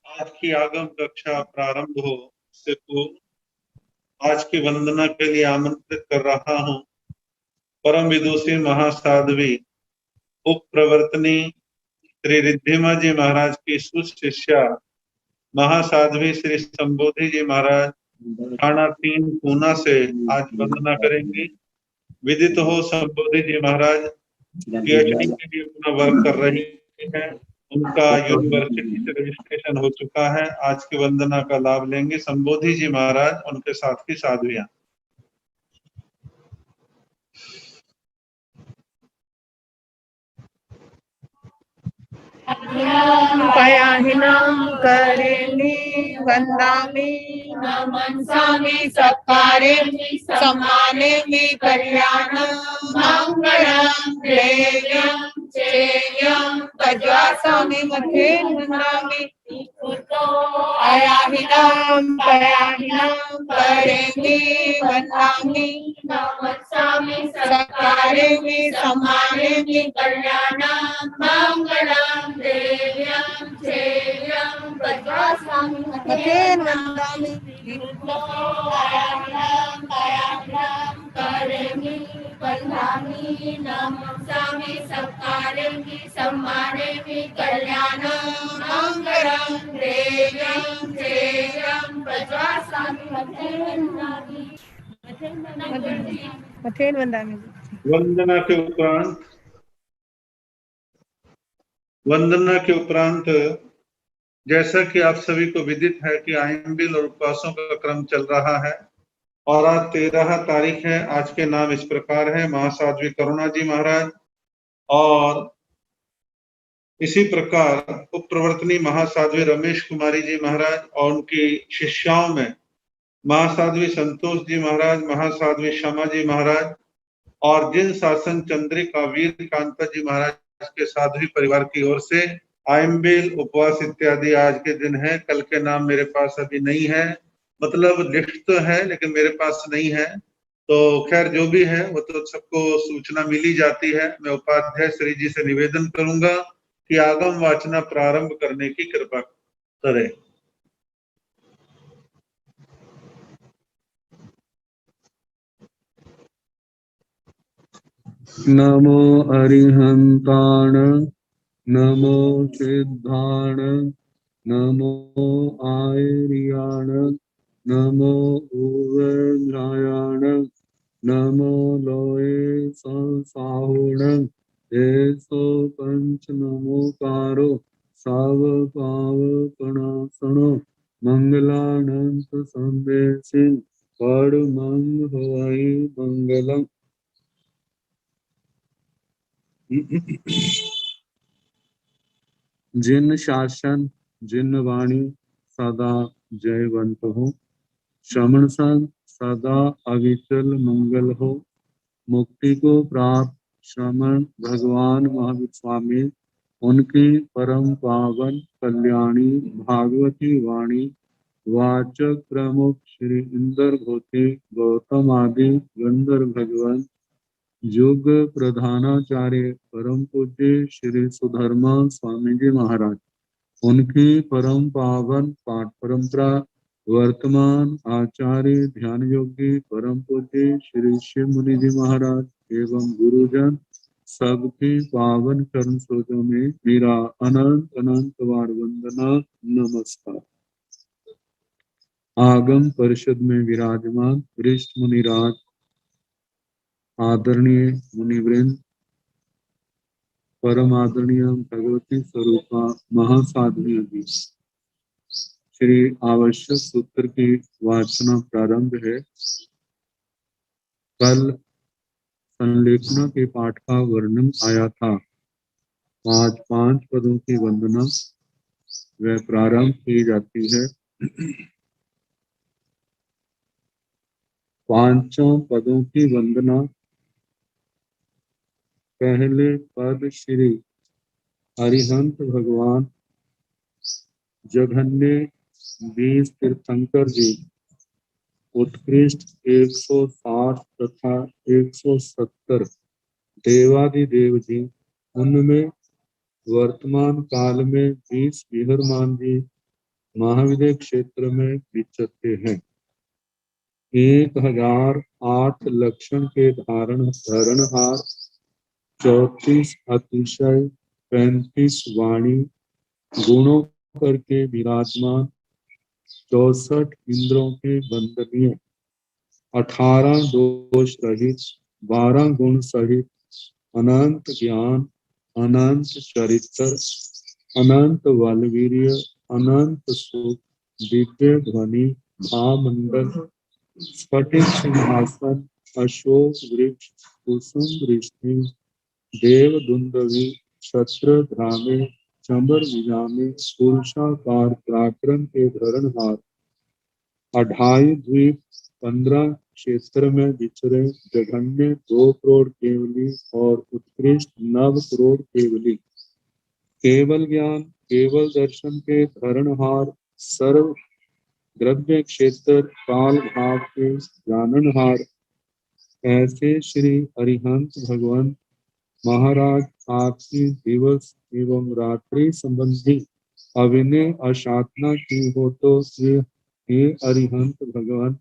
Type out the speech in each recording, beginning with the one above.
आज की आगम कक्षा प्रारंभ हो उससे पूर्व आज की वंदना के लिए आमंत्रित कर रहा हूँ परम विदुषी महासाध्वी उप प्रवर्तनी श्री रिद्धिमा जी महाराज की सुशिष्या महासाध्वी श्री संबोधि जी महाराज थाना 3 पूना से आज वंदना करेंगी। विदित हो संबोधि जी महाराज पीएचडी के लिए अपना वर्क कर रही है। उनका यूनिवर्सिटी से रजिस्ट्रेशन हो चुका है। आज की वंदना का लाभ लेंगे संबोधि जी महाराज, उनके साथ की साध्वियां। पयाहिनं करेमि वन्दामि नमस्सामि सत्कारेमि सम्मानेमि कल्याणं मङ्गलं ध्येयं चेयं तज्वासामि मध्ये वन्दामि पयाहिनं करेमि वन्दामि नमस्सामि सत्कारेमि सम्मानेमि कल्याणं मङ्गलं ध्येयं चेयं तज्वासामि मध्ये वन्दामि करेमि वन्दामि नमस्सामि सत्कारेमि सम्मानेमि कल्याणं मङ्गलं ध्येयं चेयं तज्वासामि मध्ये वन्दामि। वंदना के उपरांत जैसा कि आप सभी को विदित है कि आयंबिल और उपवासों का क्रम चल रहा है और आज 13 तारीख है। आज के नाम इस प्रकार है महासाध्वी करुणा जी महाराज और इसी प्रकार उप प्रवर्तनी महासाध्वी रमेश कुमारी जी महाराज और उनकी शिष्याओं में महासाध्वी संतोष जी महाराज, महासाध्वी क्षमा जी महाराज और जिन शासन चंद्रिका वीर कांता जी महाराज के साध्वी परिवार की ओर से आयंबिल उपवास इत्यादि आज के दिन है। कल के नाम मेरे पास अभी नहीं है, मतलब लिस्ट तो है लेकिन मेरे पास नहीं है। तो खैर जो भी है वो तो सबको सूचना मिली जाती है। मैं उपाध्याय श्री जी से निवेदन करूंगा कि आगम वाचना प्रारंभ करने की कृपा करें। नमो अरिहंताण नमो सिद्धाण नमो आयर्याण नमो उवैयाण नमो लोये संसाहुण एसो पंच नमोकारो साव पावपणासनो मंगलानंत संदेशिन परमं हवै मंगलम्। जिन शासन जिन वाणी सदा जयवंत हो, श्रवण सन सदा अविचल मंगल हो। मुक्ति को प्राप्त श्रमण भगवान महावीर स्वामी उनकी परम पावन कल्याणी भागवती वाणी वाचक प्रमुख श्री इंद्र घोती गौतम आदि गंधर्व भगवान युग प्रधानाचार्य परम पूज्य श्री सुधर्मा स्वामी जी महाराज उनकी परम पावन पाठ परंपरा वर्तमान आचार्य ध्यान योगी परम पूज्य श्री शिव मुनि जी महाराज एवं गुरुजन सबकी पावन चरण स्रोतों में मेरा अनंत अनंत बार वंदना नमस्कार। आगम परिषद में विराजमान वरिष्ठ मुनिराज, आदरणीय मुनिवृंद, परम आदरणीय भगवती स्वरूपा महासाध्वी जी, श्री आवश्यक सूत्र की वाचना प्रारंभ है। कल संलेखना के पाठ का वर्णन आया था। आज 5 पदों की वंदना व प्रारंभ की जाती है। 5 पदों की वंदना। पहले पद श्री अरिहंत भगवान जघन्य 20 तीर्थंकर जी उत्कृष्ट 160 तथा 170 देवादिदेव जी, उनमें वर्तमान काल में 20 विहरमान जी महाविद्य क्षेत्र में विचरते हैं। 1008 लक्षण के धारणहार, 34 अतिशय, 35 वाणी गुणों करके विराजमान, 64 इंद्रों के वंदनीय, 18 दोष रहित, 12 गुण सहित, अनंत ज्ञान, अनंत चरित्र, अनंत बलवीर्य, अनंत सुख, दिव्य ध्वनि, भामंडल, स्फटिक सिंहासन, अशोक वृक्ष, कुसुम वृष्टि, देव दुंदवी, छत्र ध्रामे, चंबर विजामे, पुरुषाकार पराक्रम के धरणहार, 28 द्वीप, 15 क्षेत्र में विचरे, जघन्य 2 करोड़ केवली और उत्कृष्ट 9 करोड़ केवली, केवल ज्ञान, केवल दर्शन के धरणहार, सर्व द्रव्य क्षेत्र काल भाव के जाननहार, ऐसे श्री अरिहंत भगवान महाराज आपकी दिवस एवं रात्रि संबंधी अविनय असाधना की हो तो हे अरिहंत भगवान,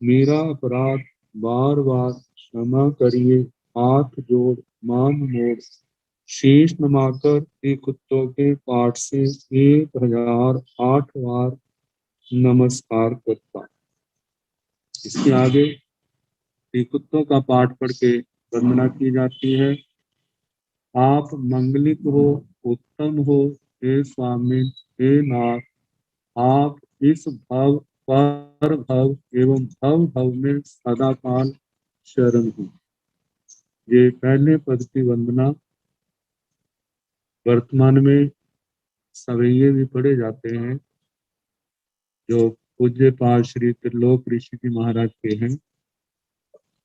मेरा अपराध बार बार क्षमा करिए। हाथ जोड़ मान मोड़ शीश नमाकर कुत्तों के पाठ से 1008 बार नमस्कार करता। इसके आगे कुत्तों का पाठ पढ़ के वंदना की जाती है। आप मंगलिक हो, उत्तम हो, हे स्वामी, हे नाथ, आप इस भव पर भव एवं भव भव में सदाकाल शरण हो। ये पहले पद की वंदना वर्तमान में सवैये भी पढ़े जाते हैं, जो पूज्य पाद श्री त्रिलोक ऋषि जी महाराज के हैं।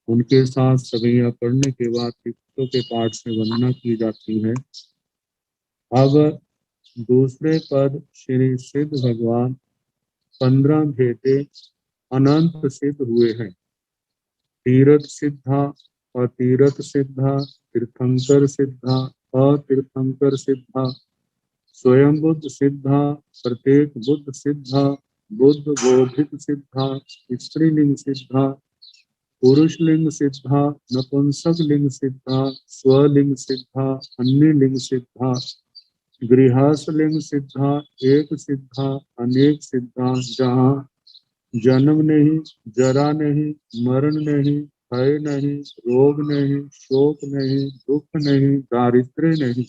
उनके साथ सवैया पढ़ने के बाद कुत्तों के पाठ से वंदना की जाती है। अब दूसरे पद श्री सिद्ध भगवान 15 भेटे अनंत सिद्ध हुए हैं। तीर्थ सिद्धा, अतीर्थ सिद्धा, तीर्थंकर सिद्धा, अतीर्थंकर सिद्धा, स्वयं बुद्ध सिद्धा, प्रत्येक बुद्ध सिद्धा, बुद्ध बोधित सिद्धा, स्त्रीलिंग सिद्धा, पुरुष लिंग सिद्धा, नपुंसक लिंग सिद्धा, स्वलिंग सिद्धा, अन्य लिंग सिद्धा, गृहस्थ लिंग सिद्धा, एक सिद्धा, अनेक सिद्धा, जहाँ जन्म नहीं, जरा नहीं, मरण नहीं, भय नहीं, रोग नहीं, शोक नहीं, दुख नहीं, दारिद्र्य नहीं,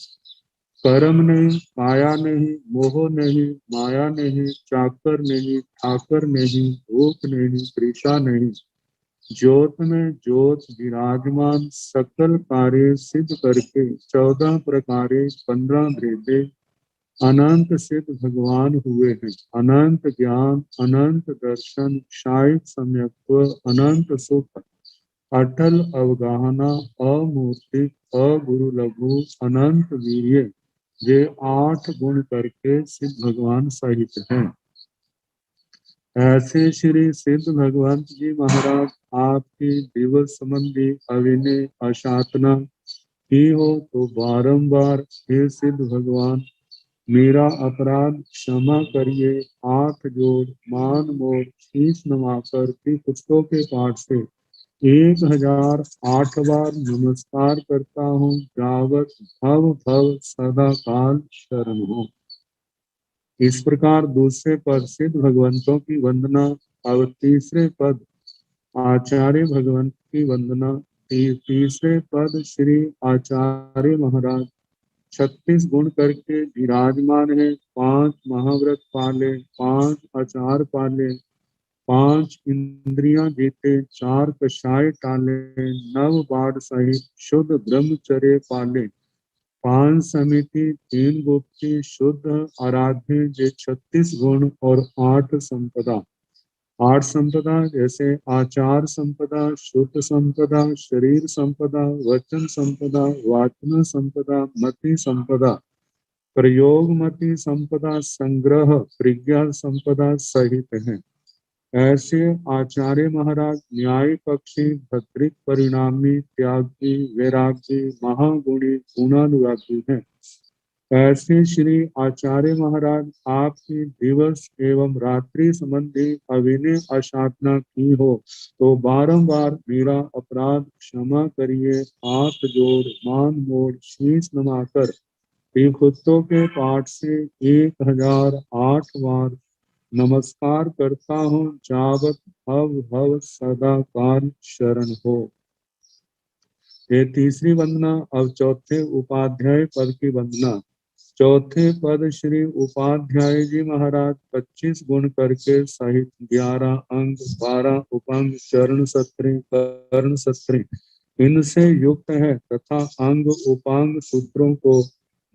कर्म नहीं, काया नहीं, मोह नहीं, माया नहीं, चाकर नहीं, ठाकर नहीं, भूख नहीं, तृषा नहीं, ज्योत में ज्योत विराजमान, सकल कार्य सिद्ध करके 14 प्रकारे 15 भेदे अनंत सिद्ध भगवान हुए हैं। अनंत ज्ञान, अनंत दर्शन, क्षायिक सम्यक्त्व, अनंत सुख, अटल अवगाहना, अमूर्तिक, अगुरु लघु, अनंत वीर्य, ये 8 गुण करके सिद्ध भगवान सहित हैं। ऐसे श्री सिद्ध भगवंत जी महाराज आपकी दिवस संबंधी अविनय असाधना की हो तो बारंबार हे सिद्ध भगवान, मेरा अपराध क्षमा करिए। हाथ जोड़ मान मोड़ शीश नमाकर कुत्तों के पाठ से 1008 बार नमस्कार करता हूँ। जावत भव भव सदा काल शरण हो। इस प्रकार दूसरे पद सिद्ध भगवंतों की वंदना। अब तीसरे पद आचार्य भगवंत की वंदना। तीसरे पद श्री आचार्य महाराज 36 गुण करके विराजमान है। 5 महाव्रत पाले, 5 आचार पाले, 5 इंद्रियां जीते, 4 कषाय टाले, 9 बाढ़ सहित शुद्ध ब्रह्मचर्य पाले, 5 समिति, 3 गुप्ति, शुद्ध आराध्य, जे 36 गुण और 8 संपदा। 8 संपदा जैसे आचार संपदा, शुद्ध संपदा, शरीर संपदा, वचन संपदा, वाचन संपदा, मति संपदा, प्रयोग मति संपदा, संग्रह प्रज्ञा संपदा सहित हैं। ऐसे आचार्य महाराज न्याय पक्षी, भद्रिक परिणामी, त्यागी, वैरागी, महागुणी, गुणानुरागी हैं। ऐसे श्री आचार्य महाराज आपकी दिवस एवं रात्रि संबंधी अविनय अशाधना की हो तो बारंबार मेरा अपराध क्षमा करिए। हाथ जोड़ मान मोड़ शीश नमाकर श्रीखुत्तों के पाठ से 1008 बार नमस्कार करता हूँ। जावत भव भव सदा काल शरण हो। ये तीसरी वंदना। अब चौथे उपाध्याय पद की वंदना। चौथे पद श्री उपाध्याय जी महाराज 25 गुण करके सहित 11 अंग 12 उपांग चरण सत्री कर्ण सत्री इनसे युक्त है तथा अंग उपांग सूत्रों को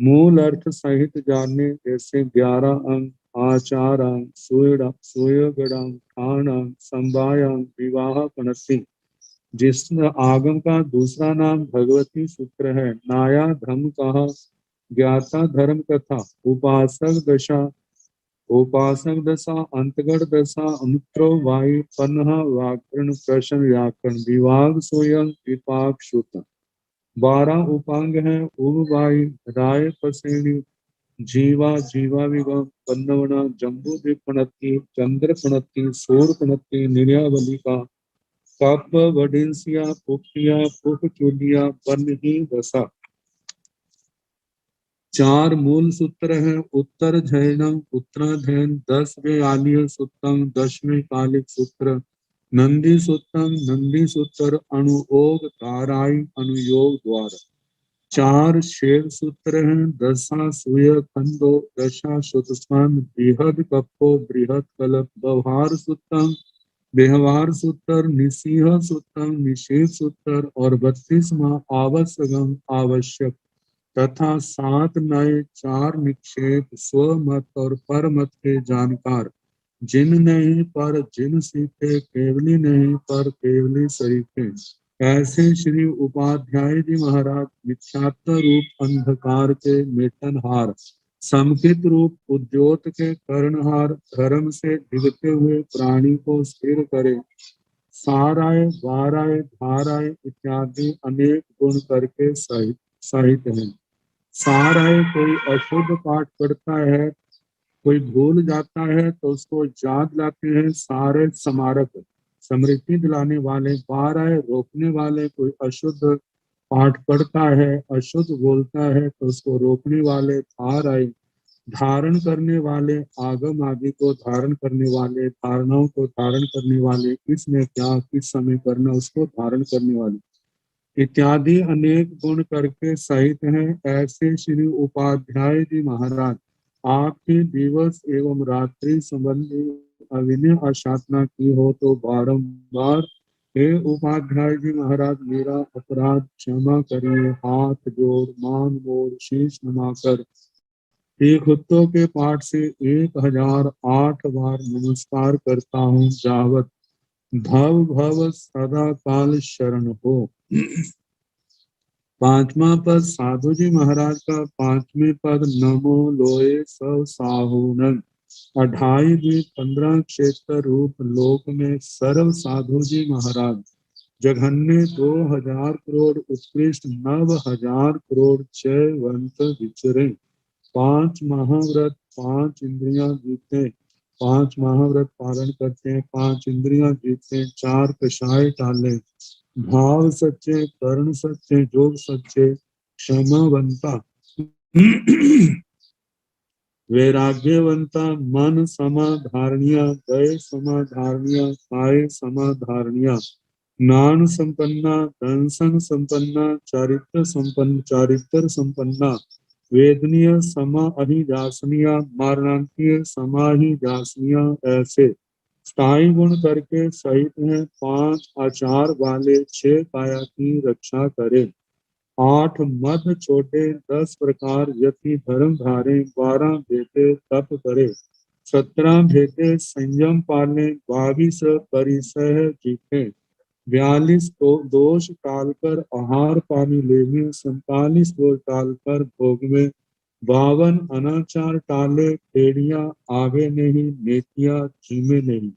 मूल अर्थ सहित जानने जैसे 11 अंग आचारांग सुयगणांग ठाणांग संवायांग विवाह पणसी जिस आगम का दूसरा नाम भगवती सूत्र है। नाया धर्म कहा ज्ञाता धर्म कथा उपासक दशा अंतगढ़ दशा अनुत्रो वायु पन्हा व्याकरण प्रश्न व्याकरण विभाग सोयम विपाक श्रुत 12 उपांग हैं। उब वायु राय पसेणी जीवा जीवा विगम पन्नवना जम्बू द्वीपणति चंद्रपणति सूरपणति निर्यावलिका कप वडिंसिया पुखिया पुख चुलिया पन्ही दशा। 4 मूल सूत्र हैं। उत्तर झैनम उत्तराधैन 10वें आलिय सूत्रम 10वें कालिक सूत्र नंदी सूत्रम नंदी सूत्र अनुयोग धाराई अनुयोग द्वारा। 4 शेर सूत्र हैं। दशा सूय खंडो दशा सुतस्वान बृहद कप्पो बृहद कलप व्यवहार सूत्रम व्यवहार सूत्र निसीह सूत्रम निषेध सूत्र और 32वां आवश्यकम आवश्यक तथा 7 नए 4 निक्षेप स्वमत और परमत के जानकार जिन नहीं पर जिन सीखे केवली नहीं पर केवली सरीखे। ऐसे श्री उपाध्याय जी महाराज मिथ्यात्व रूप अंधकार के मेटनहार समकित रूप उद्योत के कर्णहार धर्म से डिगते हुए प्राणी को स्थिर करे साराय वाराय धाराय इत्यादि अनेक गुण करके सहित है। साराय कोई अशुद्ध पाठ करता है कोई भूल जाता है तो उसको याद लाते हैं सारे समारक समृद्धि दिलाने वाले। बाराय रोकने वाले कोई अशुद्ध पाठ पढ़ता है अशुद्ध बोलता है तो उसको रोकने वाले धाराय धारण करने वाले आगम आदि को धारण करने वाले धारणाओं को धारण करने वाले किसने क्या किस समय करना उसको धारण करने वाले इत्यादि अनेक गुण करके सहित हैं। ऐसे श्री उपाध्याय जी महाराज आपके दिवस एवं रात्रि संबंधी अविनय अशाधना की हो तो बारंबार हे उपाध्याय जी महाराज मेरा अपराध क्षमा करिए। हाथ जोड़ मान मोड़ शीश नमाकर श्रीखुत्तों के पाठ से 1008 बार नमस्कार करता हूँ। जावत भव भव सदा काल शरण हो। 5वां पद साधु जी महाराज का 5वें पद नमो लोए सब साहुनन 28 15 क्षेत्र रूप लोक में सर्व साधु जी महाराज जघन्य 2000 करोड़ उत्कृष्ट 9000 करोड़ जयवंत विचरे 5 महाव्रत 5 इंद्रियां जीते 5 महाव्रत पालन करते हैं 5 इंद्रियां जीते 4 कषाय टाले भाव सच्चे कर्ण सच्चे जोग सच्चे क्षमावंता वैराग्यवंता मन समाधारणिया दय समाधारणिया काय समाधारणिया ज्ञान संपन्ना दंसन संपन्ना चारित्र संपन्ना वेदनीय समा अहिजासनिया मारणांतीय समाहिजासनिया ऐसे स्थायी गुण करके सहित हैं। 5 आचार वाले 6 काया की रक्षा करे 8 मध छोटे 10 प्रकार यति धर्म धारे 12 भेदे तप करे 17 भेदे संयम पाले 22 परिसह जीते 42 दोष टाल कर आहार पानी लेवे 47 दोष टाल कर भोग में 52 अनाचार टाले टेढ़ियां आवे नहीं नेतियां जीमे नहीं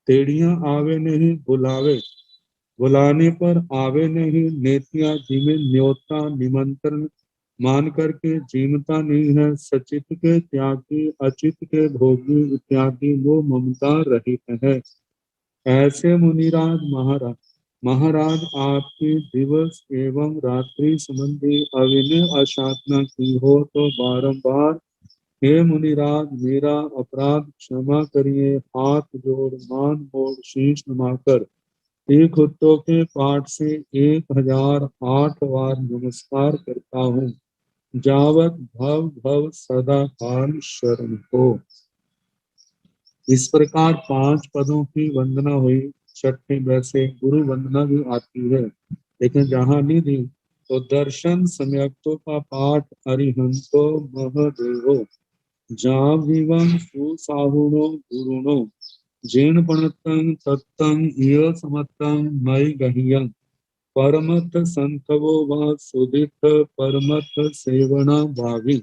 टेढ़ियां आवे नहीं बुलावे बुलाने पर आवे नहीं नेतियां जिमे न्योता निमंत्रण मान करके जीवता नहीं है, सचित के त्यागी अचित के भोगी इत्यादि वो ममता रहित है। ऐसे मुनिराज महाराज महाराज आपकी दिवस एवं रात्रि संबंधी अविनय असाधना की हो तो बारंबार हे मुनिराज मेरा अपराध क्षमा करिए, हाथ जोड़ मान मोड़ शीश नमाकर एक हुत्तों के पाठ से 1008 बार नमस्कार करता हूँ, जावत भव भव सदा काल शरण हो। इस प्रकार 5 पदों की वंदना हुई। छठे वैसे गुरु वंदना भी आती है, लेकिन जहाँ निधि तो दर्शन सम्यक्तों का पाठ अरिहंतो महदेवो जाविवं सुसाहुणो गुरुणो जेन पणतं तत्तं इय समत्तं मयि गह्यं परमथ संतवो वा सुदित परमथ सेवना भावी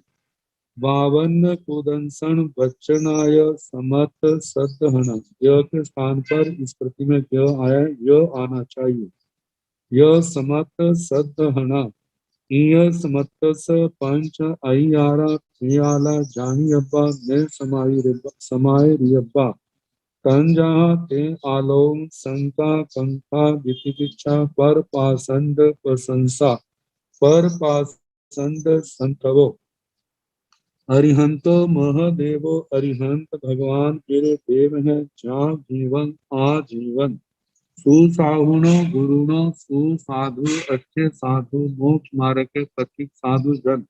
बावन कुदंसन वचनाय समत सदहन। य के स्थान पर इस प्रति में य आया, य आना चाहिए। य समत सदहना ईय समतस पंच अय्यारा पियाला जानी अब्बा ने समाय रियब्बा तन जहाँ ते आलोम शंका कंका वितिकिच्छा पर पासंद प्रशंसा पर पासंद संतवो अरिहंतो महदेवो। अरिहंत भगवान मेरे देव हैं, जहाँ जीवन आजीवन सुसाहुणो गुरुणो सुसाधु अच्छे साधु मोक्ष मार्ग के पथिक साधु जन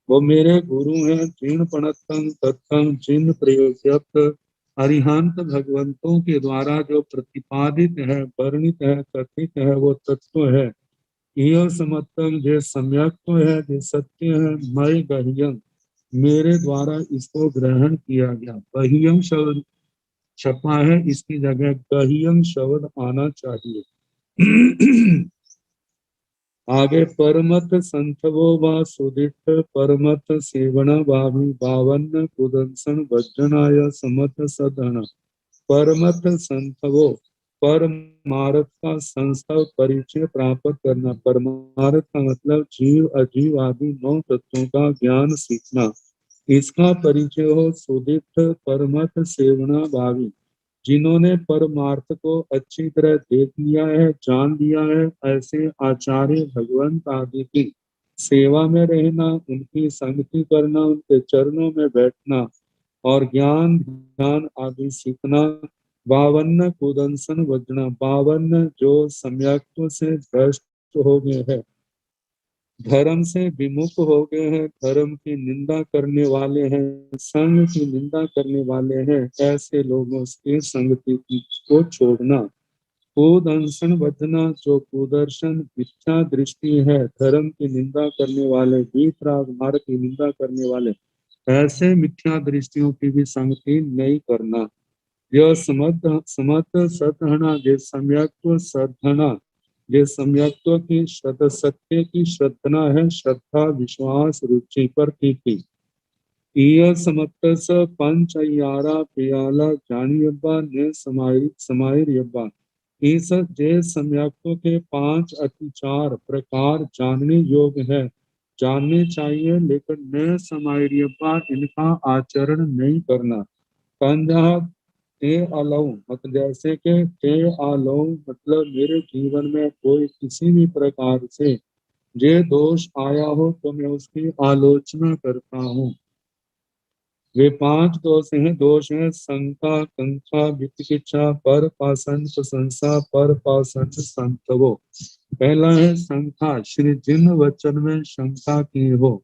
वो मेरे गुरु हैं। जीर्ण पणत्तंग तत्तंग जिन प्रयोजक अरिहंत भगवंतों के द्वारा जो प्रतिपादित है, वर्णित है, कथित है वो तत्व है। यह समत्तंग जो सम्यक्त्व है, जो सत्य है। मय गह्यं मेरे द्वारा इसको ग्रहण किया गया। बह्यम शब्द छपा है, इसकी जगह गह्यम शब्द आना चाहिए। आगे परमत संतवो वा सुदित परमत सेवना भावी बावन कुदंसन वज्रनाय समत सदन। परमत संतवो परमार्थ का संस्थव परिचय प्राप्त करना। परमार्थ का मतलब जीव अजीव आदि 9 तत्वों का ज्ञान सीखना, इसका परिचय हो। सुदित परमत सेवना भावी जिन्होंने परमार्थ को अच्छी तरह देख लिया है, जान लिया है, ऐसे आचार्य भगवंत आदि की सेवा में रहना, उनकी संगति करना, उनके चरणों में बैठना और ज्ञान ध्यान आदि सीखना। बावन कुदंसन वजना 52 जो सम्यक्त्व से भ्रष्ट हो गए हैं, धर्म से विमुख हो गए हैं, धर्म की निंदा करने वाले हैं, संग की निंदा करने वाले हैं, ऐसे लोगों की संगति को छोड़ना। कुदंसन वजना जो कुदर्शन मिथ्या दृष्टि है, धर्म की निंदा करने वाले, वीतराग मार्ग की निंदा करने वाले, ऐसे मिथ्या दृष्टियों की भी संगति नहीं करना। यह समत सदहना जे सम्यक्त्व सदहना ये सम्यक्त्व की सत्य की श्रद्धना है, श्रद्धा विश्वास रुचि पर प्रीति। ईय समत्तस पंच अय्यारा पियाला जानी यब्बा ने समायर यब्बा। इस जे सम्यक्त्व के 5 अति 4 प्रकार जानने योग्य है, जानने चाहिए, लेकिन न समायर यब्बा इनका आचरण नहीं करना। कंजहा ते आलो मतलब जैसे कि ते आलो मतलब मेरे जीवन में कोई किसी भी प्रकार से जे दोष आया हो तो मैं उसकी आलोचना करता हूँ। वे 5 दोष हैं शंका कंका विचिकित्सा पर पासंद प्रशंसा पर पासंद संतवो। पहला है शंका, श्री जिन वचन में शंका की हो।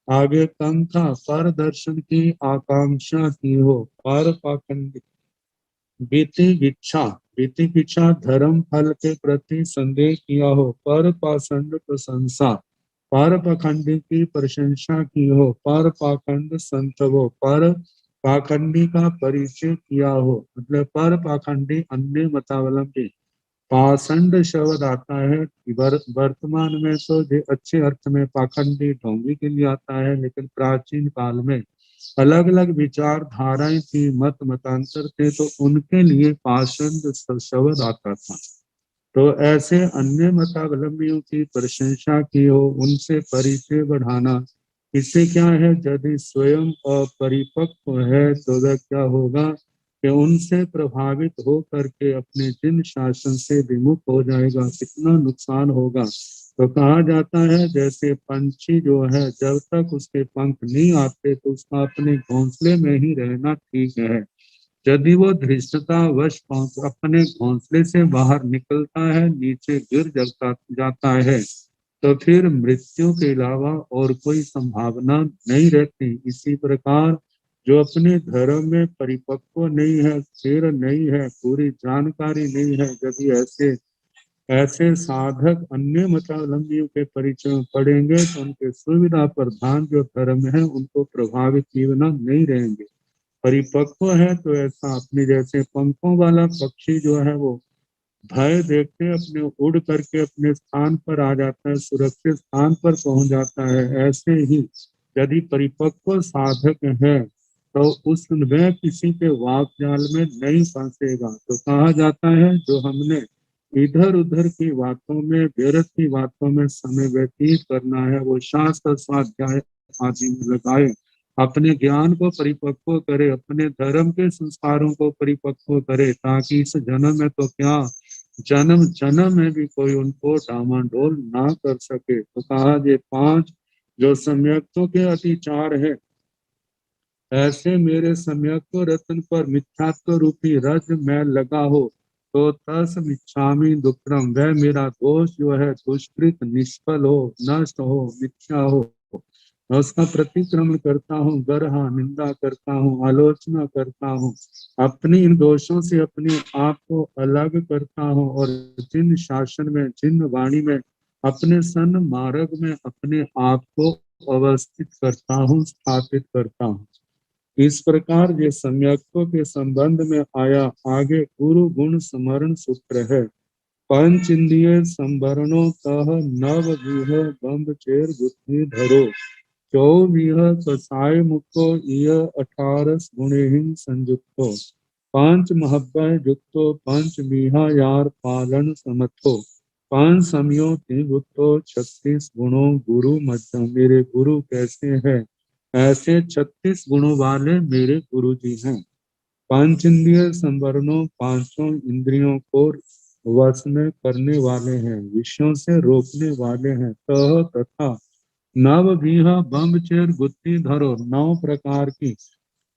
आगे कंका पर दर्शन की आकांक्षा की हो। पर पाखंड वितिकिच्छा धर्म फल के प्रति संदेह किया हो। पर पाखंड प्रशंसा पर पाखंडी की प्रशंसा की हो। पर पाखंड संतवो पर पाखंडी का परिचय किया हो, मतलब पर पाखंडी अन्य मतावलंबी। पाषंड शब्द आता है वर्तमान में तो जो अच्छे अर्थ में पाखंडी ढोंगी के लिए आता है, लेकिन प्राचीन काल में अलग अलग विचारधाराएं थी, मतांतर थे, तो उनके लिए पाषंड शब्द आता था। तो ऐसे अन्य मतावलंबियों की प्रशंसा की हो, उनसे परिचय बढ़ाना। इससे क्या है, यदि स्वयं अपरिपक्व है तो वह क्या होगा कि उनसे प्रभावित हो करके अपने जिन शासन से विमुख हो जाएगा, कितना नुकसान होगा। तो कहा जाता है जैसे पंछी जो है, जब तक उसके पंख नहीं आते तो उसका अपने घोंसले में ही रहना ठीक है। यदि वो धृष्टतावश अपने घोंसले से बाहर निकलता है, नीचे गिर जाता है, तो फिर मृत्यु के अलावा और कोई संभावना नहीं रहती। इसी प्रकार जो अपने धर्म में परिपक्व नहीं है, स्थिर नहीं है, पूरी जानकारी नहीं है, यदि ऐसे ऐसे साधक अन्य मतावलंबियों के परिचय में पड़ेंगे तो उनके सुविधा प्रधान जो धर्म है उनको प्रभावित जीवना नहीं रहेंगे। परिपक्व है तो ऐसा अपने जैसे पंखों वाला पक्षी जो है वो भय देखते अपने उड़ करके अपने स्थान पर आ जाता है, सुरक्षित स्थान पर पहुंच जाता है। ऐसे ही यदि परिपक्व साधक है तो उस वह किसी के वाक जाल में नहीं फंसेगा। तो कहा जाता है जो हमने इधर उधर की बातों में, व्यर्थ की बातों में समय व्यतीत करना है, वो शास्त्र स्वाध्याय आदि में लगाए, अपने ज्ञान को परिपक्व करे, अपने धर्म के संस्कारों को परिपक्व करे, ताकि इस जन्म में तो क्या, जन्म जन्म में भी कोई उनको डामाडोल ना कर सके। तो कहा ये 5 जो सम्यक्तों के अतिचार है, ऐसे मेरे सम्यक्त्व रत्न पर मिथ्यात्व रूपी रज में लगा हो तो तस मिच्छामि दुष्कृतम, वह मेरा दोष जो है दुष्कृत निष्फल हो, नष्ट हो, मिथ्या हो, मैं उसका प्रतिक्रमण करता हूँ, गर्हा निंदा करता हूँ, आलोचना करता हूँ, अपनी इन दोषों से अपने आप को अलग करता हूँ, और जिन शासन में, जिन वाणी में, अपने सन मार्ग में अपने आप को अवस्थित करता हूँ, स्थापित करता हूँ। इस प्रकार ये सम्यक्त्व के संबंध में आया। आगे गुरु गुण स्मरण सूत्र है। पंच इंद्रिय संवरणो तह नव व्यूह बंध चेर बुद्धि धरो, चौवीह कसाय मुक्तो इय 18 गुणेहिं संयुक्तो, पांच महब्बय युक्तो पंच मीहा यार पालन समर्थो, पांच समयो तिगुत्तो 36 गुणों गुरु मध्यम। मेरे गुरु कैसे हैं? ऐसे 36 गुणों वाले मेरे गुरु जी हैं। पंच इंद्रिय संवरणों, पांचों इंद्रियों को वश में करने वाले हैं, विषयों से रोकने वाले हैं। तह तथा नव भीह ब्रह्मचर्य गुत्ती धरो, 9 प्रकार की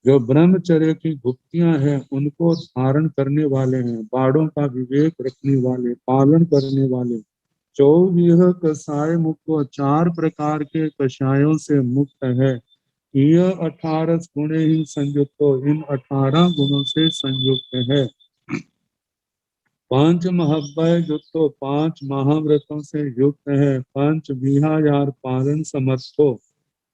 जो ब्रह्मचर्य की गुप्तियां हैं उनको धारण करने वाले हैं, बाड़ों का विवेक रखने वाले, पालन करने वाले। 24 कसाय मुक्त, 4 प्रकार के कषायों से मुक्त है। यह 18 गुणे ही संयुक्त, इन 18 गुणों से संयुक्त है। पांच महाव्यय युक्त, 5 महाव्रतों से युक्त है। पंच विहार पालन समर्थो,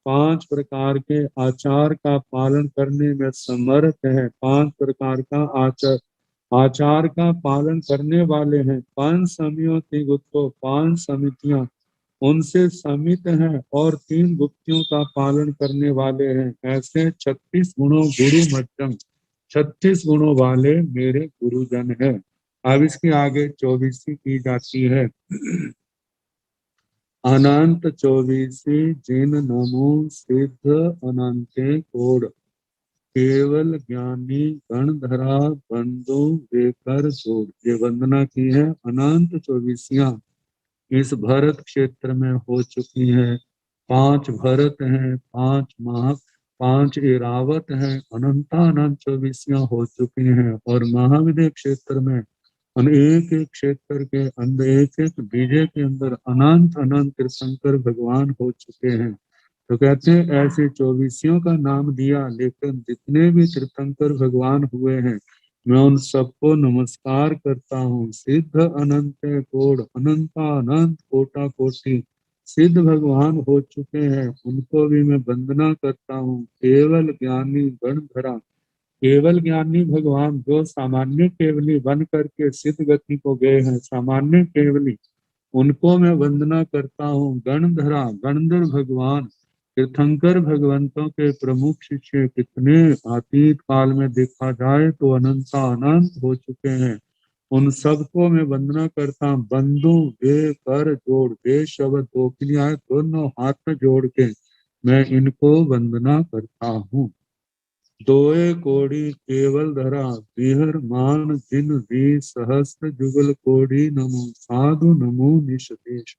5 प्रकार के आचार का पालन करने में समर्थ है। 5 प्रकार का आचार का पालन करने वाले हैं। 5 समियों की गुप्तो, 5 समितियां उनसे समित हैं और 3 गुप्तियों का पालन करने वाले हैं। ऐसे 36 गुणों गुरु मध्यम, 36 गुणों वाले मेरे गुरुजन हैं। अब इसके आगे 24वीं की जाती है। अनंत 24 जिन नमो सिद्ध अनंते कोड, केवल ज्ञानी गणधरा बंधु वेकर जोड़। ये वंदना की है। अनंत 24 इस भरत क्षेत्र में हो चुकी है। 5 भरत हैं, 5 एरावत हैं, अनंत 24 हो चुकी हैं। और महाविद्य क्षेत्र में एक एक क्षेत्र के अंदर, एक एक बीजे के अंदर अनंत अनंत तीर्थंकर भगवान हो चुके हैं। तो कहते हैं ऐसे 24 का नाम दिया, लेकिन जितने भी तीर्थंकर भगवान हुए हैं मैं उन सबको नमस्कार करता हूँ। सिद्ध अनंत कोड, अनंता अनंत कोटा कोटि सिद्ध भगवान हो चुके हैं, उनको भी मैं वंदना करता हूँ। केवल ज्ञानी गणधरा, केवल ज्ञानी भगवान जो सामान्य केवली बन करके सिद्ध गति को गए हैं, सामान्य केवली, उनको मैं वंदना करता हूँ। गणधरा, गणधर भगवान, तीर्थंकर भगवंतों के प्रमुख शिष्य कितने अतीत काल में देखा जाए तो अनंता अनंत हो चुके हैं। उन सबको मैं वंदना करता हूँ। बंधु वे कर जोड़, वे शब्द दो के लिए आए, दोनों हाथ जोड़ के मैं इनको वंदना करता हूँ। दोए कोड़ी केवल धरा, बिहर मान जिन वी सहस्त्र जुगल कोड़ी नमो, साधु नमो निशदेश।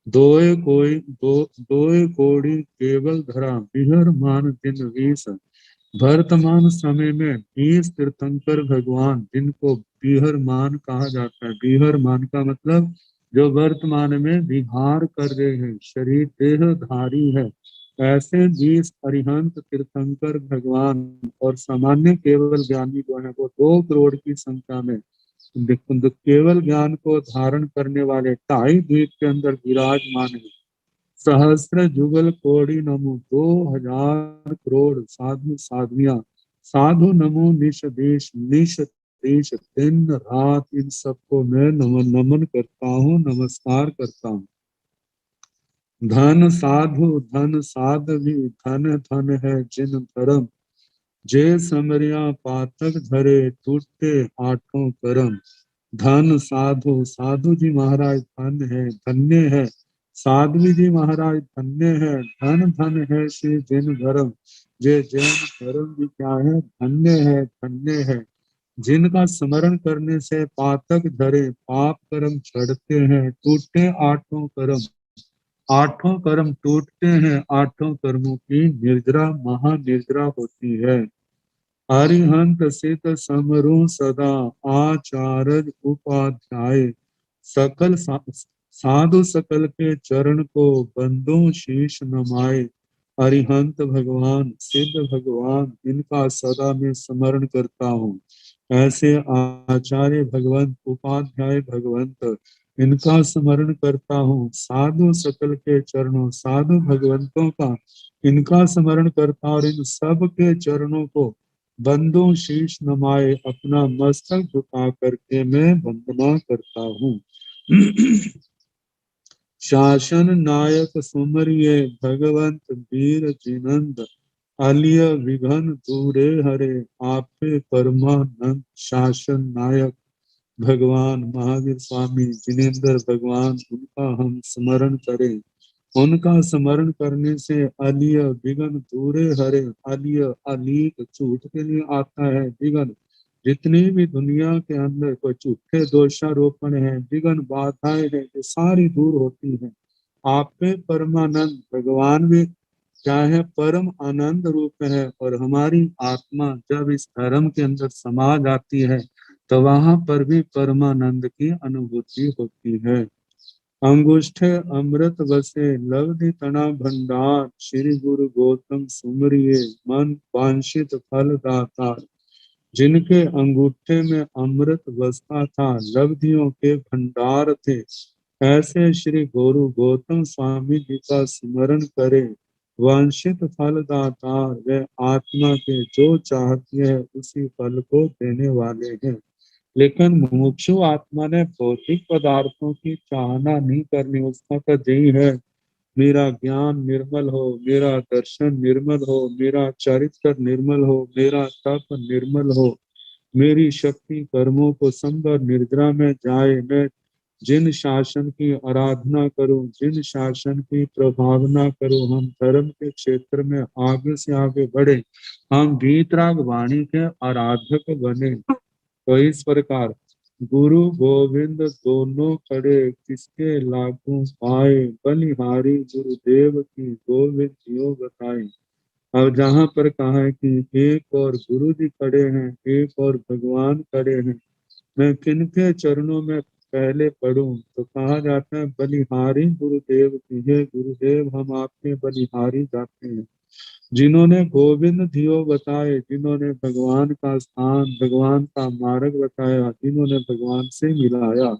दोए कोड़ी केवल धरा, बिहर मान जिन वीस। वर्तमान समय में 20 तीर्थंकर भगवान जिनको बिहर मान कहा जाता है। बिहर मान का मतलब जो वर्तमान में विहार कर रहे हैं, शरीर देहधारी है, ऐसे 20 अरिहंत तीर्थंकर भगवान और सामान्य केवल ज्ञानी जो है वो 2 करोड़ की संख्या में केवल ज्ञान को धारण करने वाले 2.5 द्वीप के अंदर विराजमान है। सहस्त्र जुगल कोड़ी नमो, 2000 करोड़ साधु साधवियां, साधु नमो निश देश, निश देश, दिन रात इन सबको मैं नमन करता हूँ, नमस्कार करता हूँ। धन साधु धन साधवी, धन धन है जिन धर्म, जे समरिया पातक धरे, टूटे आठों करम। धन साधु, साधु जी महाराज धन है, धन्य है। साध्वी जी महाराज धन्य है। धन धन है श्री जैन धर्म, जे जैन धर्म भी क्या है, धन्य है, धन्य है। जिनका स्मरण करने से पातक धरे, पाप कर्म छड़ते हैं, टूटे आठों कर्म, आठों कर्म टूटते हैं, आठों कर्मों की निर्जरा महानिर्जरा होती है। अरिहंत सित समरू सदा, आचार्य उपाध्याय, सकल साधु सकल के चरण को बंदो शीश नमाए। अरिहंत भगवान, सिद्ध भगवान, इनका सदा मैं स्मरण करता हूँ। ऐसे आचार्य भगवंत, उपाध्याय भगवंत, इनका स्मरण करता हूँ। साधु सकल के चरणों, साधु भगवंतों का इनका स्मरण करता और इन सब के चरणों को बंदो शीश नमाए, अपना मस्तक झुका करके मैं वंदना करता हूँ। शासन नायक सुमरिये, भगवंत वीर जिनंद, अलिय विघन दूरे हरे, आपे परमानंद। शासन नायक भगवान महावीर स्वामी जिनेन्द्र भगवान, उनका हम स्मरण करें। उनका स्मरण करने से अलिय विघन दूरे हरे, अलिय अलीक झूठ के लिए आता है, विघन जितनी भी दुनिया के अंदर कोई झूठे दोषारोपण है, विघन बाधाएं हैं, ये सारी दूर होती हैं। आप पे परमानंद, भगवान भी क्या है, परम आनंद रूप है। और हमारी आत्मा जब इस धर्म के अंदर समा जाती है तो वहां पर भी परमानंद की अनुभूति होती है। अंगुष्ठ अमृत बसे, लब्धि तना भंडार, श्री गुरु गौतम सुमरिये, मन वांछित फल दाता। जिनके अंगूठे में अमृत बसता था, लब्धियों के भंडार थे, ऐसे श्री गुरु गौतम स्वामी जी का स्मरण करे। वांछित फल दातार, वे आत्मा के जो चाहती है उसी फल को देने वाले हैं। लेकिन मुमुक्षु आत्मा ने भौतिक पदार्थों की चाहना नहीं करनी। उसका तो यही है, मेरा ज्ञान निर्मल हो, मेरा दर्शन निर्मल हो, मेरा चरित्र निर्मल हो, मेरा तप निर्मल हो, मेरी शक्ति कर्मों को संभर निर्जरा में जाए, मैं जिन शासन की आराधना करूं, जिन शासन की प्रभावना करूं, हम धर्म के क्षेत्र में आगे से आगे बढ़े, हम वीतराग वाणी के आराधक बने। तो इस प्रकार गुरु गोविंद दोनों खड़े, किसके लागू पाए, बलिहारी गुरुदेव की गोविंद यो बताए। अब जहाँ पर कहा है कि एक और गुरु जी खड़े हैं, एक और भगवान खड़े हैं, मैं किनके चरणों में पहले पढ़ूं, तो कहा जाता है बलिहारी गुरुदेव की। हे गुरुदेव, हम आपके बलिहारी जाते हैं। जिन्होंने गोविंद धियो बताए, जिन्होंने भगवान का स्थान, भगवान का मार्ग बताया, जिन्होंने भगवान से मिलाया।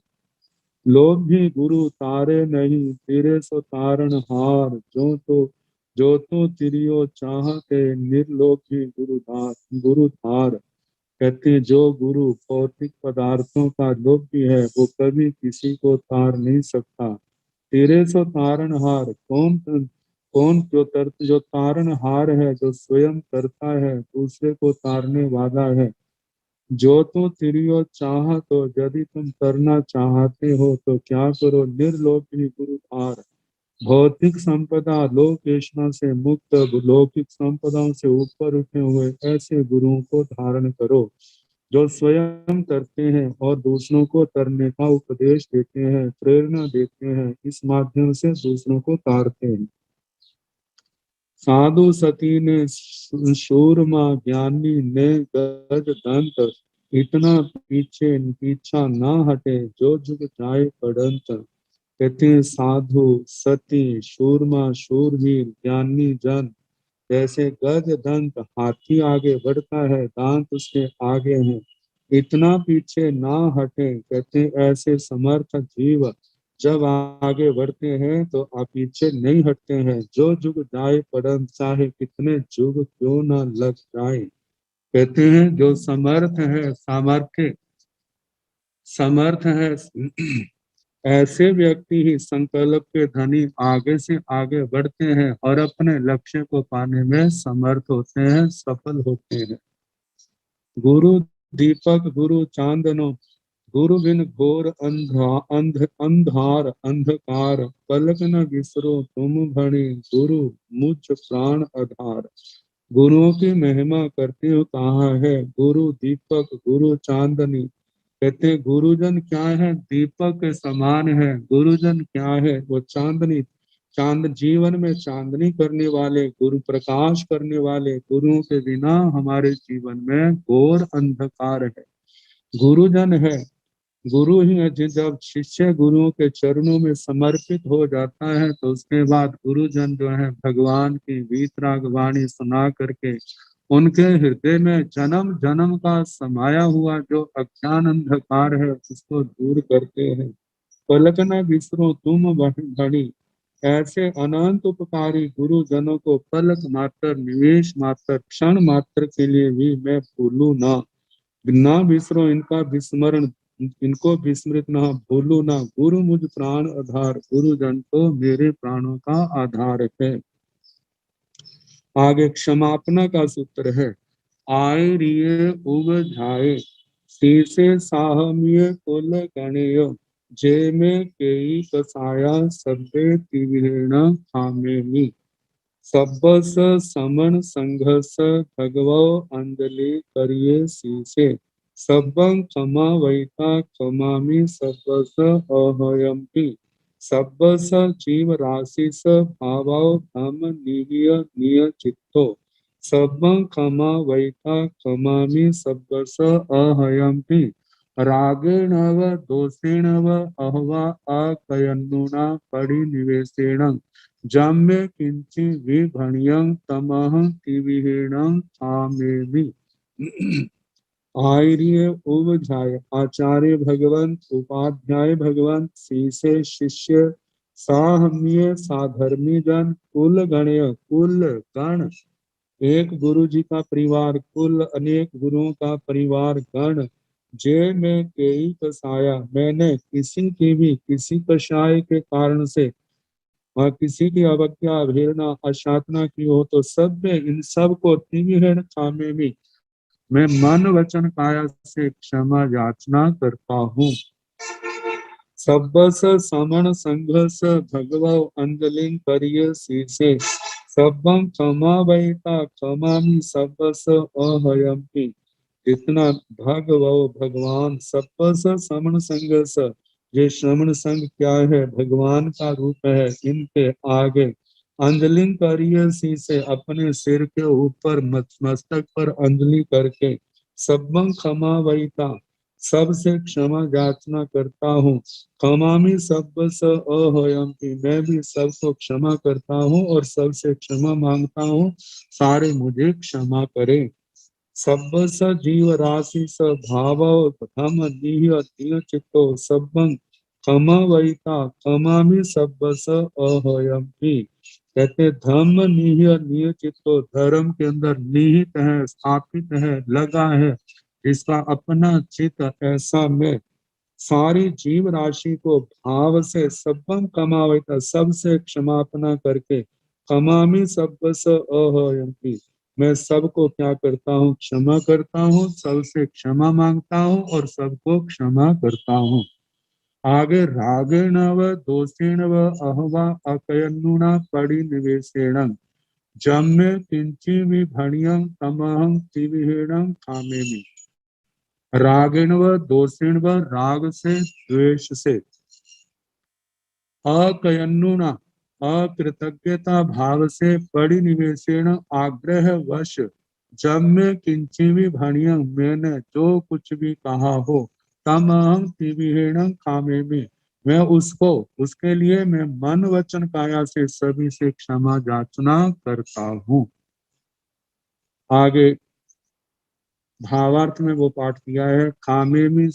लोग भी गुरु तारे नहीं, तेरे सो तारण हार, जो तो तिरियो चाहते, निर्लोकी गुरु धार। कहते हैं जो गुरु भौतिक पदार्थों का लोभी है, वो कभी किसी को तार नहीं सकता। तेरे सो तारण हार, कौन जो तारण हार है, जो स्वयं करता है, दूसरे को तारने वाला है। जो तो तिरियो चाह तो यदि तुम तरना चाहते हो तो क्या करो, निर्लोभी गुरु धार। भौतिक संपदा लोकेशना से मुक्त, लौकिक संपदाओं से ऊपर उठे हुए ऐसे गुरुओं को धारण करो जो स्वयं करते हैं और दूसरों को तरने का उपदेश देते हैं, प्रेरणा देते हैं, इस माध्यम से दूसरों को तारते हैं। साधु सती ने शूरमा ज्ञानी ने गज दंत, इतना पीछे पीछा ना हटे जो झुक जाए पड़ंत। कहते हैं साधु सती शूरमा शूरवीर ज्ञानी जन, जैसे गज दंत हाथी आगे बढ़ता है, दांत उसके आगे हैं, इतना पीछे ना हटे। कहते हैं ऐसे समर्थ जीव जब आगे बढ़ते हैं तो आप पीछे नहीं हटते हैं। जो जुग जाए परंत, चाहे कितने जुग क्यों ना लग जाए। कहते हैं जो समर्थ है, समर्थ है ऐसे व्यक्ति ही संकल्प के धनी आगे से आगे बढ़ते हैं और अपने लक्ष्य को पाने में समर्थ होते हैं, सफल होते हैं। गुरु दीपक गुरु चांदनो, गुरु बिन घोर अंधार अंधकार, पलक न विसरो तुम भणी, गुरु मुझ प्राण आधार। गुरुओं की महिमा करते हो कहाँ है, गुरु दीपक गुरु चांदनी। कहते हैं गुरुजन क्या है, दीपक के समान है। गुरुजन क्या है, वो चांदनी, चांद जीवन में चांदनी करने वाले, गुरु प्रकाश करने वाले। गुरुओं के बिना हमारे जीवन में घोर अंधकार है। गुरुजन है, गुरु ही है। जब शिष्य गुरुओं के चरणों में समर्पित हो जाता है तो उसके बाद गुरुजन जो है भगवान की वीतराग वाणी सुना करके उनके हृदय में जन्म जन्म का समाया हुआ जो अज्ञान अंधकार है उसको दूर करते हैं। पलक न विसरो तुम बड़ी, ऐसे अनंत उपकारी गुरुजनों को पलक मात्र, निवेश मात्र, क्षण मात्र के लिए भी मैं भूलू ना विसरो इनका विस्मरण, इनको विस्मृत ना भूलू ना। गुरु मुझ प्राण आधार, गुरुजन तो मेरे प्राणों का आधार है। आगे क्षमापना का सूत्र है। आय रिये उबझाए, शीसे साहमिय कुल गणेय, जे में केई कसाया सभ्य तिविरण खामेमी। सब्बस समन संघस भगवो अंजलि करिए शीसे, सब्बं क्षमा वैता क्षमामि सब्बस अहयम्पि। सब्बस जीव राशि स भावो धम निहिय निय चित्तो, सब्बं क्षमा वैता क्षमामि सब्बस अहयम्पि। रागेणव दोषेणव अहवा अकयन्नुना परिनिवेशेण, जाम्य किंचि विभणियं तमह तिविहीणं आमेमि। आर्य उवझाय, आचार्य भगवंत, उपाध्याय भगवंत, शीसे शिष्य, साहम्य साधर्मी जन, कुल गणय कुल गण, एक गुरु जी का परिवार, कुल अनेक गुरुओं का परिवार गण। जे में केई कसाया, मैंने किसी की भी किसी कषाय के कारण से और किसी की अवज्ञा अवहेलना अशातना की हो तो सब में इन सब को तिविहीण खामे भी मैं मन वचन काया से क्षमा याचना करता हूँ। सब्बस समन संघस भगवो अंजलिं करिय शीसे, सब्बं क्षमा वैता क्षमामि सब्बस अहयम्पि। जितना भगवो भगवान, सब्बस समन संघस, ये श्रमण संघ क्या है, भगवान का रूप है। इनके आगे अंजलि करिए शीसे, अपने सिर के ऊपर मस्तक पर अंजलि करके, सब्बं क्षमा वैता, सबसे क्षमा याचना करता हूँ। क्षमामि सब्बस अहयम्पि, मैं भी सबको क्षमा करता हूँ और सबसे क्षमा मांगता हूँ, सारे मुझे क्षमा करें। सब्बस जीव राशि स भावो धम निह्य निय चित्तो, सब्बं क्षमा वैता क्षमामि सब्बस अहयम्पि। कहते धम्म निह्य निय चित्तो, धर्म के अंदर निहित है, स्थापित है, लगा है, इसका अपना चित्त ऐसा में सारी जीव राशि को भाव से सब्बं क्षमावैता, सबसे क्षमापना करके, क्षमामि सब्बस अहयम्पि, मैं सबको क्या करता हूँ, क्षमा करता हूँ, सबसे क्षमा मांगता हूँ और सबको क्षमा करता हूँ। आगे रागेण व दोषेण व अहवा अकयन्नुना परिनिवेशेण जम्य किंची विभणियं तमहं त्रिविहेणं कामेमि। रागेण व दोषेण व राग से, द्वेष से, अकयन्नुना अकृतज्ञता भाव से, परिनिवेशेण आग्रह वश, जम्य किंची विभणियं मैंने जो कुछ भी कहा हो, तमहं त्रिविहेणं कामेमि मैं उसको, उसके लिए मैं मन वचन काया से सभी से क्षमा याचना करता हूँ। आगे भावार्थ में वो पाठ किया है, कामेमि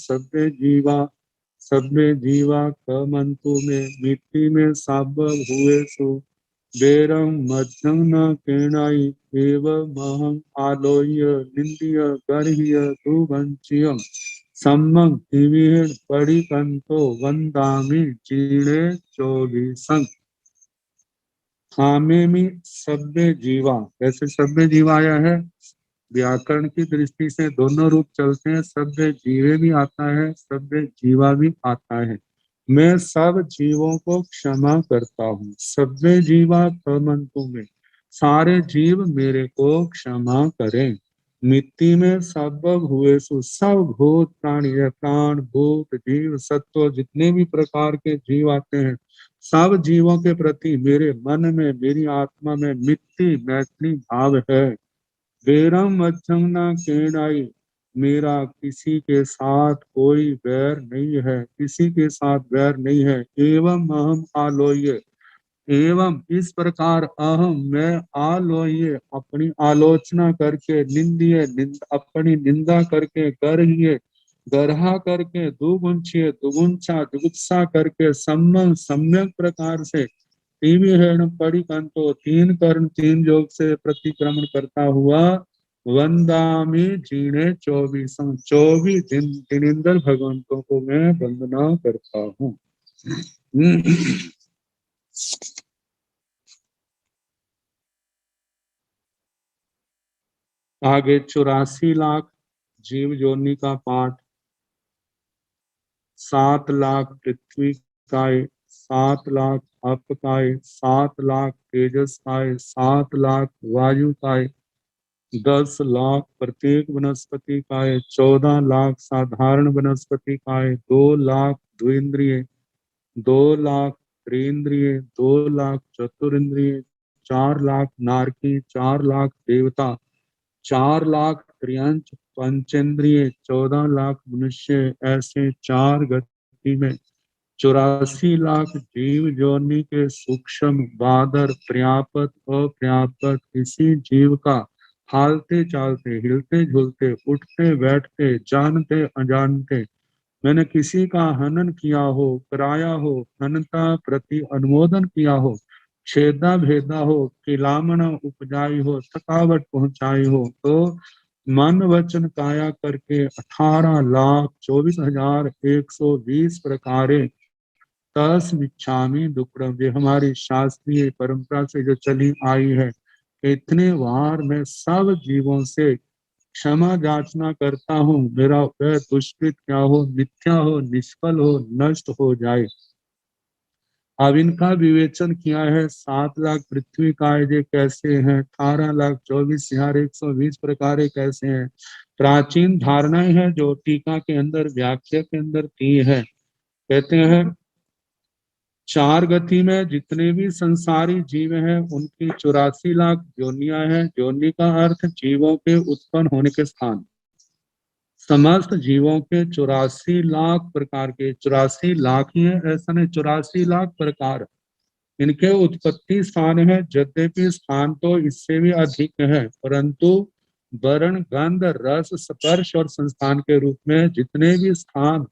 सभ्य जीवा कमंतु में मिट्टी में साब हुए सु बेरम मध्यम न केणाई एव महं आलोह्य निंदिय गर्ह्य दुवंचियम सम्मं दिवीर परिकंतो वंदामि चीणे चौबीसं। कामेमि सभ्य जीवा, ऐसे सभ्य जीवा आया है, व्याकरण की दृष्टि से दोनों रूप चलते हैं, सभ्य जीवे भी आता है, सभ्य जीवा भी आता है। मैं सब जीवों को क्षमा करता हूँ। सभ्य जीवा कमंतु में, सारे जीव मेरे को क्षमा करें। मिट्टी में सब हुए सु, सब भूत प्राणी, प्राण भूत जीव सत्व जितने भी प्रकार के जीव आते हैं, सब जीवों के प्रति मेरे मन में, मेरी आत्मा में मिट्टी मैत्री भाव है। वेरम मध्यम न केणाई, मेरा किसी के साथ कोई वैर नहीं है, किसी के साथ वैर नहीं है। एवं अहम आलोह्य, एवं इस प्रकार अहम मैं आलोह्य अपनी आलोचना करके, निंदिय अपनी निंदा करके, गर्ह्य गर्हा करके, दुगुंछिय दुगुंछा जुगुप्सा करके, सम्यक सम्यक प्रकार से, त्रिविहेण परिकंतो तीन कर्ण तीन योग से प्रतिक्रमण करता हुआ, वंदामि जीणे 24 दिन दिनिंदर भगवंतों को मैं वंदना करता हूँ। आगे 84 लाख जीव योनि का पाठ। 7 लाख पृथ्वी काय, 7 लाख अप काय, 7 लाख तेजस काय, 7 लाख वायु काय, 10 लाख प्रत्येक वनस्पति काय, 14 लाख साधारण वनस्पति काय, 2 लाख द्विंद्रिय, 2 लाख त्रिंद्रिय, 2 लाख चतुरिंद्रिय, 4 लाख नारकी, 4 लाख देवता, 4 लाख त्रियंच पंचेंद्रिय, 14 लाख मनुष्य, ऐसे 4 गति में 84 लाख जीव योनि के सूक्ष्म बादर पर्याप्त अपर्याप्त किसी जीव का हालते चालते, हिलते झुलते, उठते बैठते, जानते अजानते मैंने किसी का हनन किया हो, कराया हो, हनता प्रति अनुमोदन किया हो, छेदा भेदा हो, किलामण उपजाई हो, थकावट पहुंचाई हो, तो मन वचन काया करके 18,24,120 प्रकारे तस मिच्छामि दुक्कडम, ये हमारी शास्त्रीय परंपरा से जो चली आई है, इतने बार मैं सब जीवों से क्षमा याचना करता हूँ, मेरा वह दुष्कृत क्या हो, मिथ्या हो, निष्फल हो, नष्ट हो जाए। अब इनका विवेचन किया है। 7 लाख पृथ्वी कायदे कैसे हैं, 18,24,120 प्रकार कैसे हैं। प्राचीन धारणाएं हैं जो टीका के अंदर, व्याख्या के अंदर दी है। कहते हैं 4 गति में जितने भी संसारी जीव हैं उनकी 84 लाख योनियां हैं। योनि का अर्थ जीवों के उत्पन्न होने के स्थान। समस्त जीवों के 84 लाख प्रकार के, 84 लाख ही है ऐसा नहीं, 84 लाख प्रकार इनके उत्पत्ति स्थान है। यद्यपि स्थान तो इससे भी अधिक है, परंतु वर्ण गंध रस स्पर्श और संस्थान के रूप में जितने भी स्थान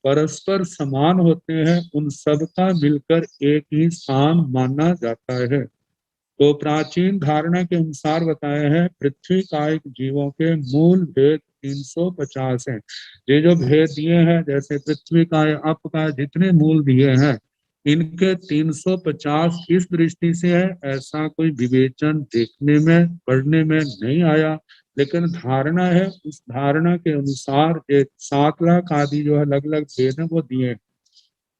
परस्पर समान होते हैं उन सब का मिलकर एक ही स्थान माना जाता है। तो प्राचीन धारणा के अनुसार बताया है पृथ्वी कायिक जीवों के मूल भेद 350 हैं। ये जो भेद दिए हैं, जैसे पृथ्वी काय, अप काय, जितने मूल दिए हैं इनके 350 इस दृष्टि से है, ऐसा कोई विवेचन देखने में पढ़ने में नहीं आया, लेकिन धारणा है, उस धारणा के अनुसार ये 7 लाख आदि जो है अलग अलग भेद है वो दिए हैं।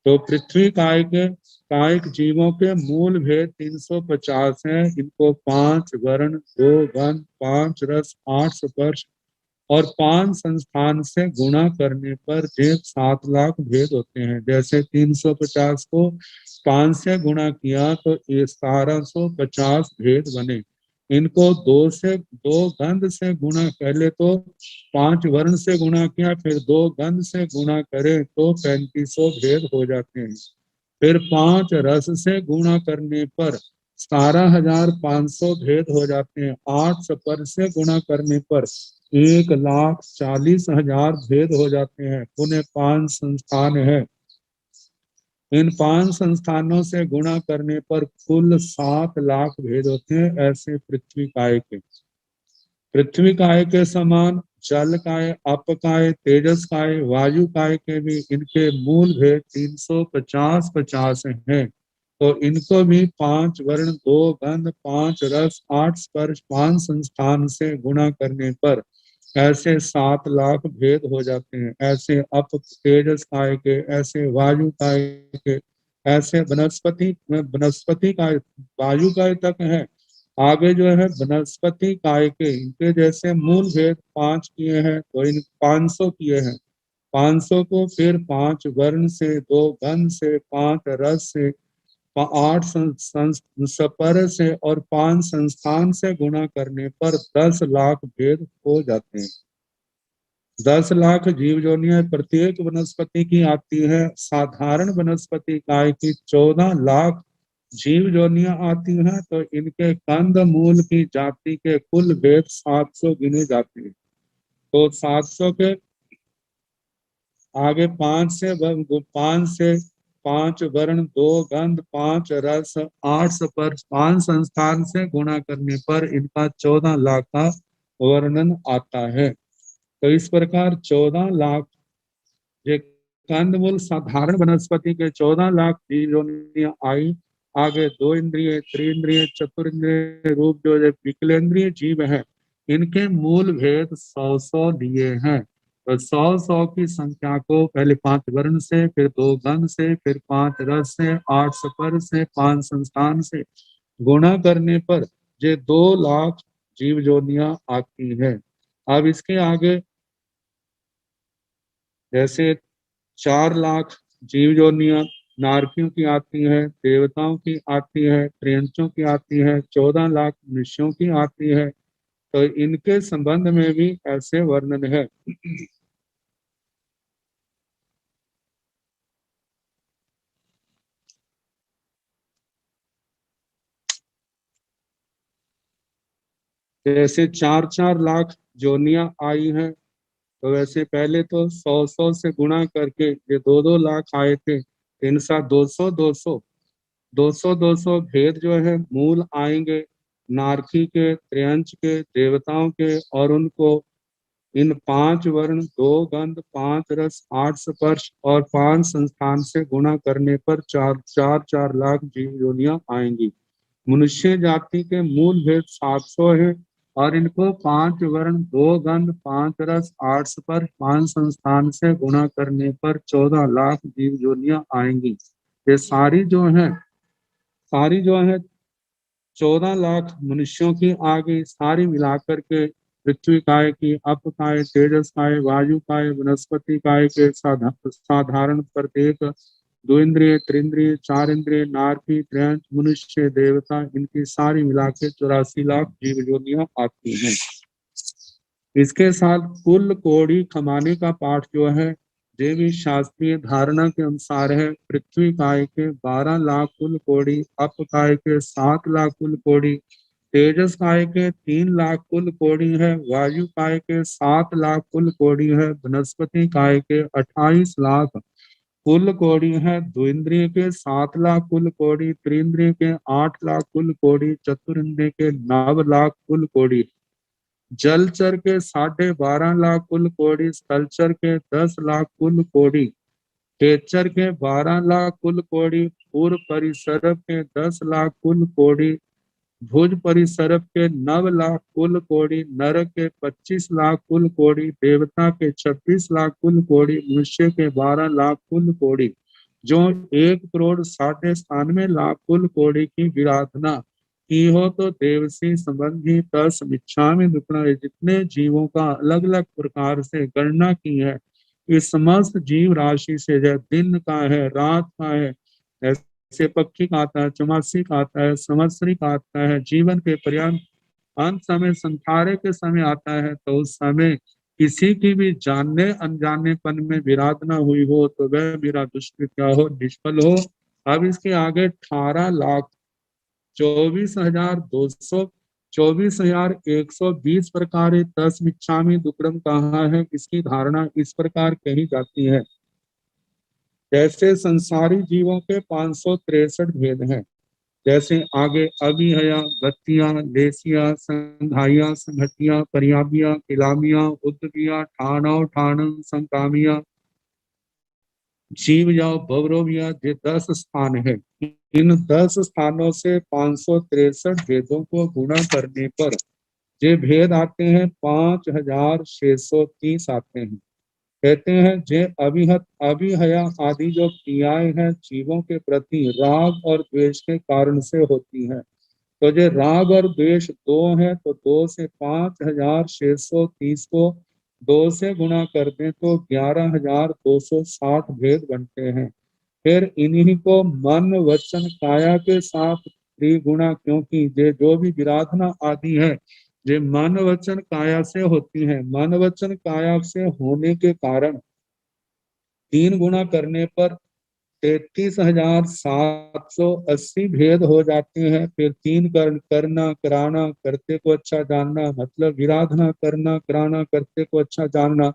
तो पृथ्वी कायिक जीवों के मूल भेद 350 हैं। इनको 5 वर्ण, 2 गंध, 5 रस, 8 स्पर्श और 5 संस्थान से गुणा करने पर जे 7 लाख भेद होते हैं। जैसे 350 को 5 से गुणा किया तो ये 1750 भेद बने। इनको 2 गंध से गुणा, पहले तो 5 वर्ण से गुणा किया, फिर 2 गंध से गुणा करें तो 3500 भेद हो जाते हैं। फिर 5 रस से गुणा करने पर 17,500 भेद हो जाते हैं। 8 स्पर्श से गुणा करने पर 1,40,000 भेद हो जाते हैं। पुनः 5 संस्थान है, इन 5 संस्थानों से गुणा करने पर कुल 7 लाख भेद होते हैं। ऐसे पृथ्वी काय के समान जल काय, अप काय, तेजस काय, वायु काय के भी इनके मूल भेद 350 हैं। तो इनको भी 5 वर्ण, 2 गंध, 5 रस, 8 स्पर्श, 5 संस्थान से गुणा करने पर ऐसे 7 लाख भेद हो जाते हैं। ऐसे अप तेजस काय के, ऐसे वायु काय के, ऐसे वनस्पति काय, वायु काय तक है। आगे जो है वनस्पति काय के, इनके जैसे मूल भेद 5 किए हैं तो इन 500 किए हैं। 500 को फिर 5 वर्ण से, 2 गंध से, 5 रस से, 8 स्पर से और 5 संस्थान से गुणा करने पर 10 लाख भेद हो जाते हैं। 10 लाख जीव जोनियां प्रत्येक वनस्पति की आती है। साधारण वनस्पति काय की 14 लाख जीव जोनियां आती हैं। तो इनके कंद मूल की जाति के कुल भेद 700 गिने जाते हैं। तो 700 के आगे 5 से 5 वर्ण, 2 गंध, 5 रस, 8 स्पर्श, 5 संस्थान से गुणा करने पर इनका 14 लाख का वर्णन आता है। तो इस प्रकार 14 लाख ये कंदमूल साधारण वनस्पति के 14 लाख जीव जोनियां आई। आगे 2 इंद्रिय, त्रिंद्रिय, चतुरिंद्रिय रूप जो विकलेंद्रिय जीव है, इनके मूल भेद 100 दिए हैं। तो 100 की संख्या को पहले 5 वर्ण से, फिर 2 गंध से, फिर 5 रस से, 8 स्पर्श से, 5 संस्थान से गुणा करने पर ये 2 लाख जीव जोनियां आती है। अब इसके आगे जैसे 4 लाख जीव जोनियां नारकियों की आती है, देवताओं की आती है, त्रियंचों की आती है, 14 लाख मनुष्यों की आती है। तो इनके संबंध में भी ऐसे वर्णन है। जैसे 4 लाख जोनियां आई हैं, तो वैसे पहले तो 100 से गुणा करके ये 2 लाख आए थे। 3 7 200 200 भेद जो है मूल आएंगे नारकी के, त्रियंच के, देवताओं के, और उनको इन 5 वर्ण, 2 गंध, 5 रस, 8 स्पर्श और 5 संस्थान से गुणा करने पर 4 लाख जीव योनियां आएंगी। मनुष्य जाति के मूल भेद 700 है और इनको 5 वर्ण, 2 गंध, 5 रस, 8 स्पर्श, 5 संस्थान से गुणा करने पर 14 लाख जीव योनियां आएंगी। ये सारी जो है 14 लाख मनुष्यों की आ गई। सारी मिलाकर के पृथ्वी काय की, अप काय, तेजस काय, वायु काय, वनस्पति काय के साधारण प्रत्येक 2 इंद्रिय, त्रिंद्रिय, 4 इंद्रिय, नारकी, त्रयंच, मनुष्य, देवता, इनकी सारी मिला के 84 लाख जीव योनियां आती हैं। इसके साथ कुल कोड़ी कमाने का पाठ जो है देवी शास्त्रीय धारणा के अनुसार है। पृथ्वी काय के 12 लाख कुल कोड़ी, अप काय के 7 लाख कुल कोड़ी, तेजस काय के 3 लाख कुल कोड़ी है, वायु काय के 7 लाख कुल कोड़ी है, वनस्पति काय के 28 लाख कुल कोड़ी है, द्विंद्रिय के 7 लाख कुल कोड़ी, त्रिंद्रिय के 8 लाख कुल कोड़ी, चतुरिंद्रिय के 9 लाख कुल कोड़ी, जलचर के 12.5 लाख कुल कोड़ी, स्थलचर के 10 लाख कुल कोड़ी, खेचर के 12 लाख कुल कोड़ी, पूर्व परिसर के 10 लाख कुल कोड़ी, भुज परिसर के 9 लाख कुल कोड़ी, नर के 25 लाख कुल कोड़ी, देवता के 26 लाख कुल कोड़ी, मनुष्य के 12 लाख कुल कोड़ी, जो 1,97,90,00,000 कुल कोड़ी की विराधना की हो तो देवसी संबंधी तस मिच्छामि दुक्कड़म। जितने जीवों का अलग अलग प्रकार से गणना की है, इस समस्त जीव राशि से, जय दिन का है, रात का है, ऐसे पक्षी का आता है, चमासी का आता है, संवत्सरी का आता है, जीवन के पर्यंत अंत समय संसारे के समय आता है, तो उस समय किसी की भी जानने अनजानेपन में विराधना हुई हो तो वह मेरा दुष्कृत क्या हो, निष्फल हो। अब इसके आगे 18,24,200 24,120 प्रकार 10 मिच्छामि दुक्कड़म कहा है। इसकी धारणा इस प्रकार कही जाती है, जैसे संसारी जीवों के 563 भेद हैं, जैसे आगे अभिहया, गत्तिया, लेसिया, संघाइया, संघटिया, परियाबिया, किलामिया, उद्दगिया, ठाणव, ठाण, संकामिया, जीव जाओ, भवरोमिया, ये 10 स्थान है। इन 10 स्थानों से 563 भेदों को गुणा करने पर ये भेद आते हैं, 5,630 आते हैं। कहते हैं जे अभिहत अभिहया आदि जो क्रियाएं हैं जीवों के प्रति राग और द्वेष के कारण से होती हैं, तो जो राग और द्वेष 2 है तो 2 से 5,630 को 2 से गुणा कर दें तो 11,260 भेद बनते हैं। फिर इन्हीं को मन वचन काया के साथ त्रिगुणा, क्योंकि ये जो भी विराधना आदि है ये मन वचन काया से होती है। मन वचन काया से होने के कारण 3 गुणा करने पर 33,780 भेद हो जाते हैं। फिर 3 करना, कराना, करते को अच्छा जानना, मतलब विराधना, करना, कराना, करते को अच्छा जानना,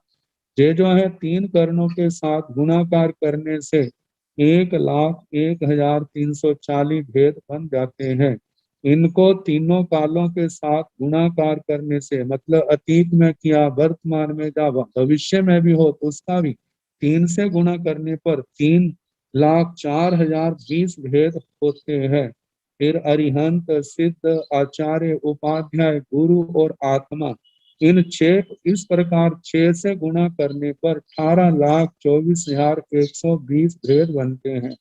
ये जो है 3 कर्णों के साथ गुणाकार करने से 1,01,340 भेद बन जाते हैं। इनको तीनों कालों के साथ गुणाकार करने से, मतलब अतीत में किया, वर्तमान में या भविष्य में भी हो तो उसका भी 3 से गुणा करने पर 3,04,020 भेद होते हैं। फिर अरिहंत, सिद्ध, आचार्य, उपाध्याय, गुरु और आत्मा, इन 6 इस प्रकार 6 से गुणा करने पर 18,24,120 भेद बनते हैं।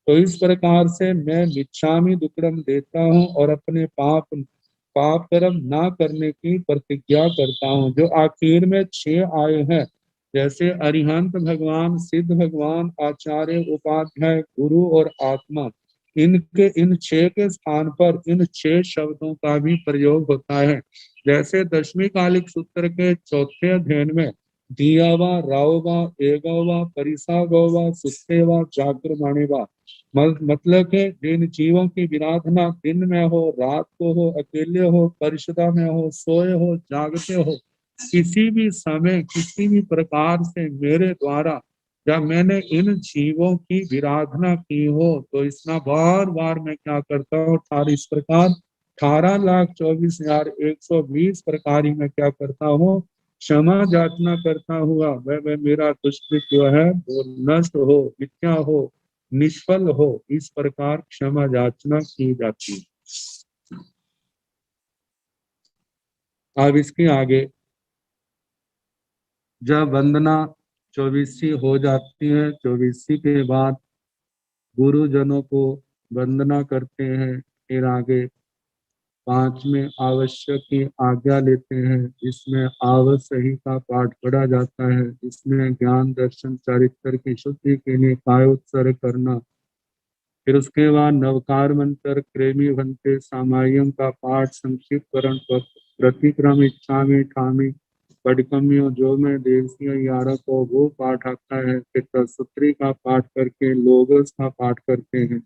तो इस प्रकार से मैं मिच्छामि दुक्कड़म देता हूँ और अपने पाप कर्म ना करने की प्रतिज्ञा करता हूँ। जो आखिर में 6 आए हैं, जैसे अरिहंत भगवान, सिद्ध भगवान, आचार्य, उपाध्याय, गुरु और आत्मा, इनके इन 6 के स्थान पर इन 6 शब्दों का भी प्रयोग होता है। जैसे 10वीं कालिक सूत्र के 4थे अध्ययन में दियावा, राववा, एगवा, परिसागवा, सुत्तेवा, जागरमाणेवा, मतलब कि जिन जीवों की विराधना दिन में हो, रात को हो, अकेले हो, परिषदा में हो, सोए हो, जागते हो, किसी भी समय किसी भी प्रकार से मेरे द्वारा या मैंने इन जीवों की विराधना की हो तो इसना बार बार मैं क्या करता हूँ, इस प्रकार 18,24,120 प्रकार ही मैं क्या करता हूँ, क्षमा याचना करता हुआ वह मेरा दुष्कृत जो है वो नष्ट हो, मिथ्या हो, निष्फल हो, इस प्रकार क्षमा याचना की जाती है। अब इसके आगे जब वंदना 24वीं हो जाती है, 24वीं के बाद गुरुजनों को वंदना करते हैं। फिर आगे 5वें आवश्यक की आज्ञा लेते हैं, इसमें आवश्यही का पाठ पढ़ा जाता है। इसमें ज्ञान दर्शन चरित्र की शुद्धि के लिए कायोत्सर्ग करना। फिर उसके बाद नवकार मंत्र, क्रेमी भंते, सामायम का पाठ, संक्षिप्तकरण, प्रतिक्रम, इच्छा में ठामी, पडकम्यो जो में देवसिया 11 को वो पाठ आता है। फिर सूत्री का पाठ करके लोगस का पाठ करते हैं।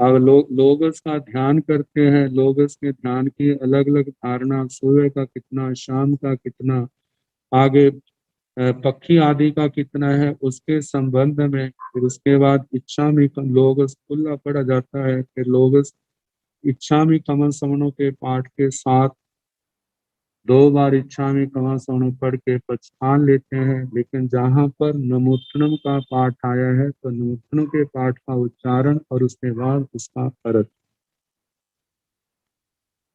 अब लोगस का ध्यान करते हैं। लोगस के ध्यान की अलग अलग धारणा, सुबह का कितना, शाम का कितना, आगे पक्षी आदि का कितना है उसके संबंध में। फिर उसके बाद इच्छा में लोगस खुला पड़ा जाता है। फिर लोगस इच्छा में कमल समनों के पाठ के साथ 2 बार इच्छा में कमा सोने पढ़ के पछतान लेते हैं, लेकिन जहाँ पर नमोत्थनम का पाठ आया है तो नमोत्थनम के पाठ का उच्चारण और उसके बाद उसका अर्थ।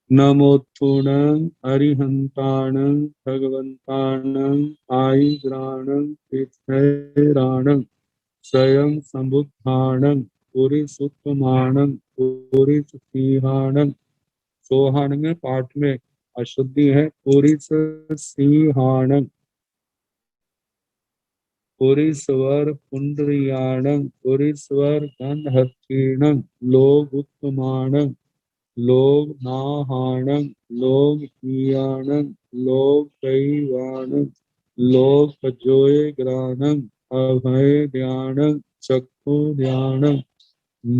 नमोत्थुणं अरिहंताणं भगवंताणं आयुग्राणं तीर्थैराणं स्वयं संबुद्धाणं पुरीसुत्तमाणं पुरीसुसिंहाणं। सोहान पाठ में अशुद्धि है। पुरीससिंहाणं पुरीश्वर पुंडरीयाणं पुरीश्वर गंधहक्षीणं लोग उत्तमाणं लोग नाहाणं लोग हीयाणं लोग कैवाणं लोग पजोय ग्राणं अभय ध्यानं चक्षु ध्यानं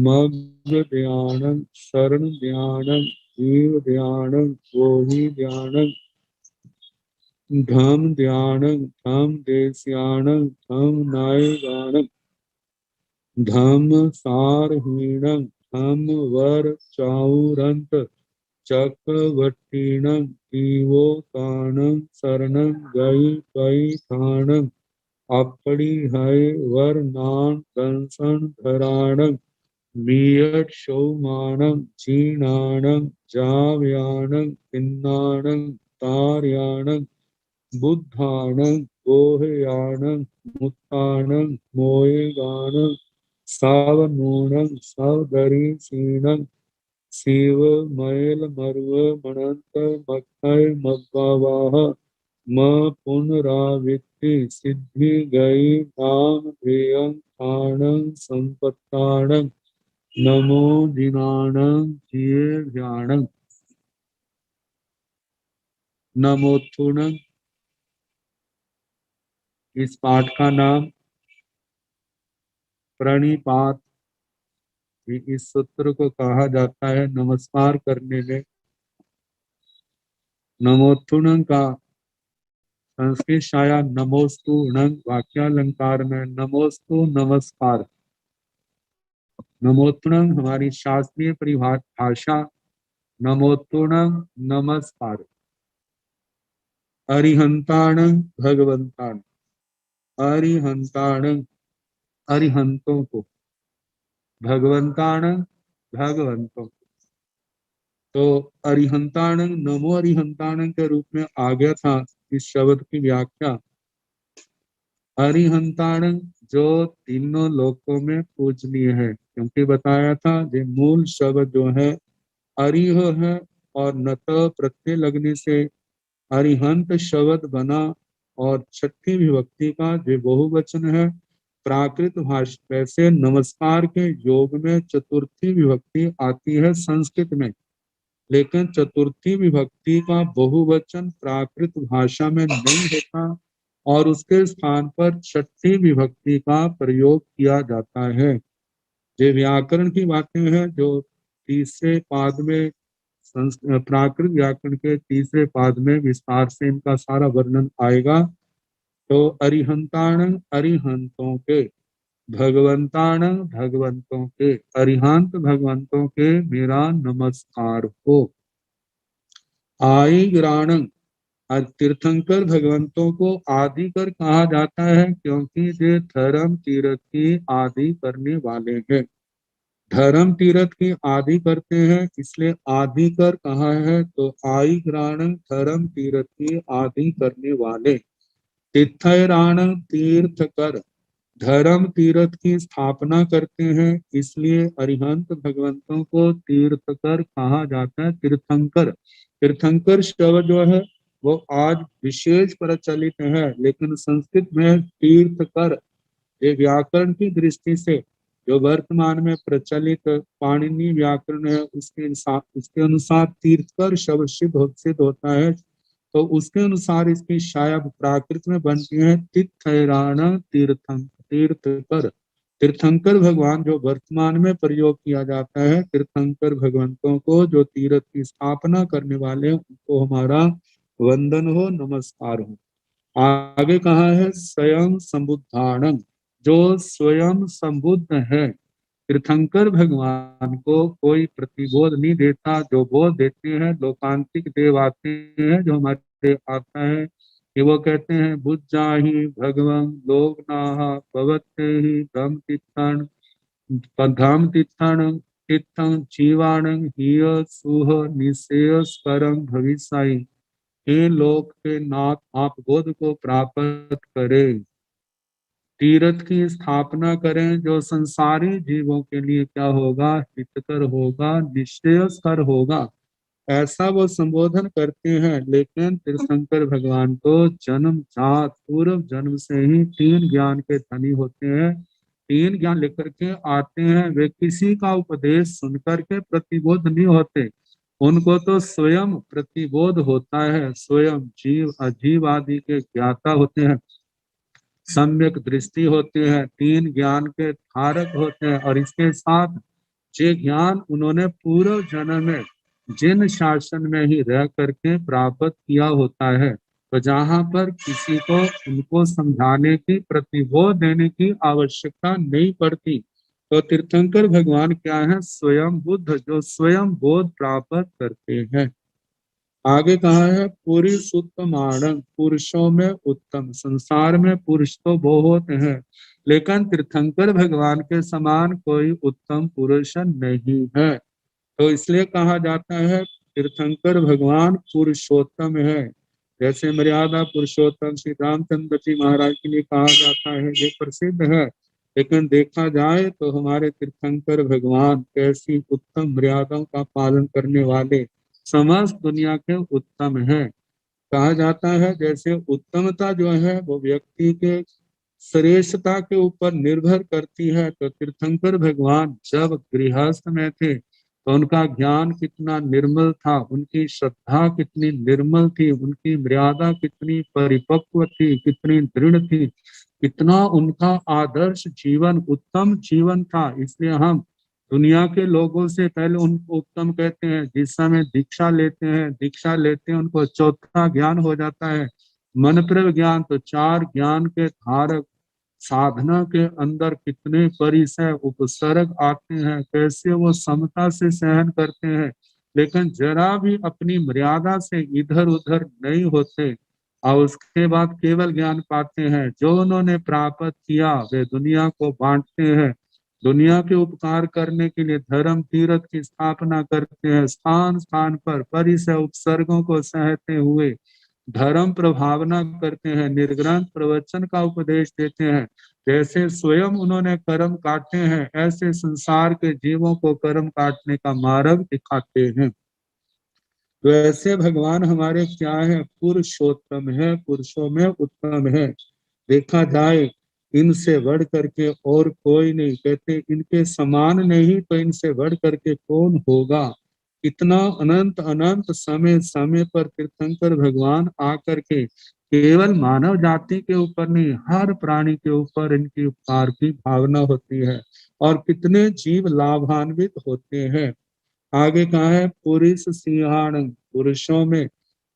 मग्न ध्यानं शरण ध्यानं जीव ध्यानं गोही ध्यानं धम ध्यानं धम देश्याणं धम नायगाणं धम सारहीणं धम वर चाउरंत चक्रवर्तीणं जीवो काणं शरणं गई पई थाणं अपड़ी है वरनान कंसन धराणं मियट शौमाणं चीणाणं जाव्याणं किन्नाणं तार्याणं बुद्धाणं गोहयाणं मुत्ताणं मोयगाणं सावनूणं सवदरीसीणं शिव मैल मर्व मणंत मखय मग्गावाह म पुनरावृत्ति सिद्धि गई नाम ध्येयं थाणं संपत्ताणं नमो दिनाणं जिये ध्याणं। नमोत्थुणं इस पाठ का नाम प्रणिपात, इस सूत्र को कहा जाता है नमस्कार करने में। नमोत्थुणं का संस्कृत छाया नमोस्तु णं, वाक्यालंकार में नमोस्तु नमस्कार। नमोत्थुणं हमारी शास्त्रीय परिभाषा नमोत्थुणं नमस्कार। अरिहंताणं भगवंताणं, अरिहंताणं अरिहंतों को, भगवंताणं भगवंतों को। तो अरिहंताणं नमो अरिहंताणं के रूप में आ गया था इस शब्द की व्याख्या। अरिहंताणं जो तीनों लोकों में पूजनीय है, क्योंकि बताया था जो मूल शब्द जो है अरिह है और नत प्रत्यय लगने से अरिहंत शब्द बना, और छठी विभक्ति का जो बहुवचन है प्राकृत भाषा। वैसे नमस्कार के योग में चतुर्थी विभक्ति आती है संस्कृत में, लेकिन चतुर्थी विभक्ति का बहुवचन प्राकृत भाषा में नहीं होता और उसके स्थान पर छठी विभक्ति का प्रयोग किया जाता है। ये व्याकरण की बातें हैं जो तीसरे पाद में प्राकृत व्याकरण के तीसरे पाद में विस्तार से इनका सारा वर्णन आएगा। तो अरिहंताणं अरिहंतों के, भगवंताणं भगवंतों के, अरिहंत भगवंतों के मेरा नमस्कार हो। आयिग्राणं और तीर्थंकर भगवंतों को आदिकर कहा जाता है, क्योंकि वे धर्म तीर्थ की आदि करने वाले हैं। धर्म तीर्थ की आदि करते हैं इसलिए आदिकर कहा है। तो आयिग्राणं धर्म तीर्थ की आदि करने वाले। तीर्थैराणं तीर्थकर धर्म तीर्थ की स्थापना करते हैं, इसलिए अरिहंत भगवंतों को तीर्थकर कहा जाता है। तीर्थंकर, तीर्थंकर शब्द जो है वो आज विशेष प्रचलित है, लेकिन संस्कृत में तीर्थकर ये व्याकरण की दृष्टि से जो वर्तमान में प्रचलित पाणिनि व्याकरण है उसके अनुसार तीर्थकर शब्द सिद्ध होता है। तो उसके अनुसार इसकी छाया प्राकृत में बनती है तीर्थैराणं तीर्थकर। तीर्थंकर भगवान जो वर्तमान में प्रयोग किया जाता है, तीर्थंकर भगवंतों को जो तीर्थ की स्थापना करने वाले उनको हमारा वंदन हो, नमस्कार हो। आगे कहा है स्वयं संबुद्धाणं, जो स्वयं संबुद्ध है। तीर्थंकर भगवान को कोई प्रतिबोध नहीं देता, जो बोध देते हैं लोकांतिक देव आते हैं जो हमारी से आता है कि वो कहते हैं बुज्जाहि भगवं लोक नाहा पवते ही धम तित्थन तित्थं जीवाणं हिय सुह निशेष परम भविष्याई। हे लोक के नाथ, आप बोध को प्राप्त करें, तीर्थ की स्थापना करें जो संसारी जीवों के लिए क्या होगा, हितकर होगा, निश्चयकर होगा, ऐसा वो संबोधन करते हैं। लेकिन तीर्थंकर भगवान तो जन्म जात पूर्व जन्म से ही तीन ज्ञान के धनी होते हैं, तीन ज्ञान लेकर के आते हैं। वे किसी का उपदेश सुनकर के प्रतिबोध नहीं होते, उनको तो स्वयं प्रतिबोध होता है, स्वयं जीव अजीव आदि के ज्ञाता होते हैं, सम्यक दृष्टि होते हैं, तीन ज्ञान के धारक होते हैं। और इसके साथ जे ज्ञान उन्होंने पूर्व जन्म में जिन शासन में ही रह करके प्राप्त किया होता है, तो जहां पर किसी को उनको समझाने की प्रतिबोध देने की आवश्यकता नहीं पड़ती, तो तीर्थंकर भगवान क्या है, स्वयं बुद्ध, जो स्वयं बोध प्राप्त करते हैं। आगे कहा है पुरुष उत्तमाणं, पुरुषों में उत्तम। संसार में पुरुष तो बहुत हैं, लेकिन तीर्थंकर भगवान के समान कोई उत्तम पुरुष नहीं है। तो इसलिए कहा जाता है तीर्थंकर भगवान पुरुषोत्तम है। जैसे मर्यादा पुरुषोत्तम श्री रामचंद्र जी महाराज के लिए कहा जाता है, ये प्रसिद्ध है। लेकिन देखा जाए तो हमारे तीर्थंकर भगवान कैसी उत्तम मर्यादाओं का पालन करने वाले, समस्त दुनिया के उत्तम है। कहा जाता है जैसे उत्तमता जो है वो व्यक्ति के श्रेष्ठता के ऊपर निर्भर करती है। तो तीर्थंकर भगवान जब गृहस्थ में थे तो उनका ज्ञान कितना निर्मल था, उनकी श्रद्धा कितनी निर्मल थी, उनकी मर्यादा कितनी परिपक्व थी, कितनी दृढ़ थी, कितना उनका आदर्श जीवन उत्तम जीवन था। इसलिए हम दुनिया के लोगों से पहले उनको उत्तम कहते हैं। जिस समय दीक्षा लेते हैं उनको चौथा ज्ञान हो जाता है मन प्रव ज्ञान। तो चार ज्ञान के धारक साधना के अंदर कितने परिसय उपसर्ग आते हैं, कैसे वो समता से सहन करते हैं, लेकिन जरा भी अपनी मर्यादा से इधर उधर नहीं होते। और उसके बाद केवल ज्ञान पाते हैं, जो उन्होंने प्राप्त किया वे दुनिया को बांटते हैं, दुनिया के उपकार करने के लिए धर्म तीर्थ की स्थापना करते हैं, स्थान स्थान पर परिसय उपसर्गों को सहते हुए धर्म प्रभावना करते हैं, निर्ग्रंथ प्रवचन का उपदेश देते हैं। जैसे स्वयं उन्होंने कर्म काटे हैं, ऐसे संसार के जीवों को कर्म काटने का मार्ग दिखाते हैं। तो ऐसे भगवान हमारे क्या है, पुरुषोत्तम है, पुरुषों में उत्तम है। देखा जाए इनसे बढ़ करके और कोई नहीं, कहते इनके समान नहीं तो इनसे बढ़ करके कौन होगा। इतना अनंत अनंत समय समय पर तीर्थंकर भगवान आकर के केवल मानव जाति के ऊपर नहीं, हर प्राणी के ऊपर इनकी उपकार की भावना होती है और कितने जीव लाभान्वित होते हैं। आगे कहा है पुरुष सिंहाण, पुरुषों में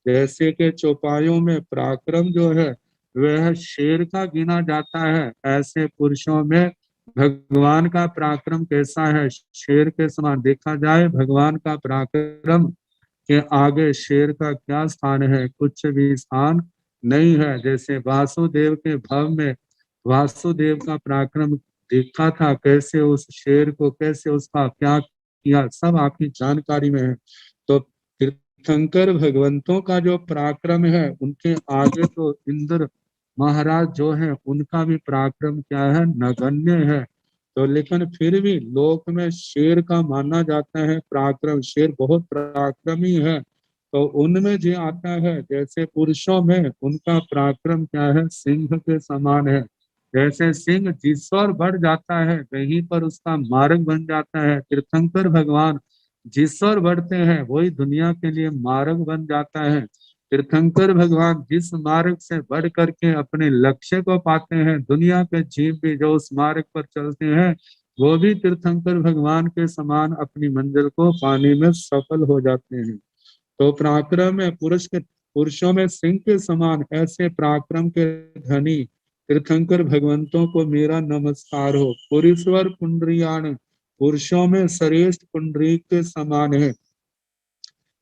जैसे के चौपायों में पराक्रम जो है वह शेर का गिना जाता है, ऐसे पुरुषों में भगवान का पराक्रम कैसा है, शेर के समान। देखा जाए भगवान का पराक्रम के आगे शेर का क्या स्थान है, कुछ भी स्थान नहीं है। जैसे वासुदेव के भव में वासुदेव का पराक्रम देखा था, कैसे उस शेर को, कैसे उसका क्या किया, सब आपकी जानकारी में है। तो तीर्थंकर भगवंतों का जो पराक्रम है उनके आगे तो इंद्र महाराज जो है उनका भी पराक्रम क्या है, नगण्य है। तो लेकिन फिर भी लोक में शेर का माना जाता है पराक्रम, शेर बहुत पराक्रमी है। तो उनमें जो आता है जैसे पुरुषों में उनका पराक्रम क्या है, सिंह के समान है। जैसे सिंह जिस और बढ़ जाता है वहीं पर उसका मार्ग बन जाता है, तीर्थंकर भगवान जिस और बढ़ते हैं वही दुनिया के लिए मार्ग बन जाता है। तीर्थंकर भगवान जिस मार्ग से बढ़ करके अपने लक्ष्य को पाते हैं, दुनिया के जीव भी जो उस मार्ग पर चलते हैं वो भी तीर्थंकर भगवान के समान अपनी मंजिल को पाने में सफल हो जाते हैं। तो पराक्रम में पुरुषों में सिंह के समान ऐसे पराक्रम के धनी तीर्थंकर भगवंतों को मेरा नमस्कार हो। पुरीश्वर पुंडरीयाण, पुरुषों में श्रेष्ठ पुंडरीक के समान है।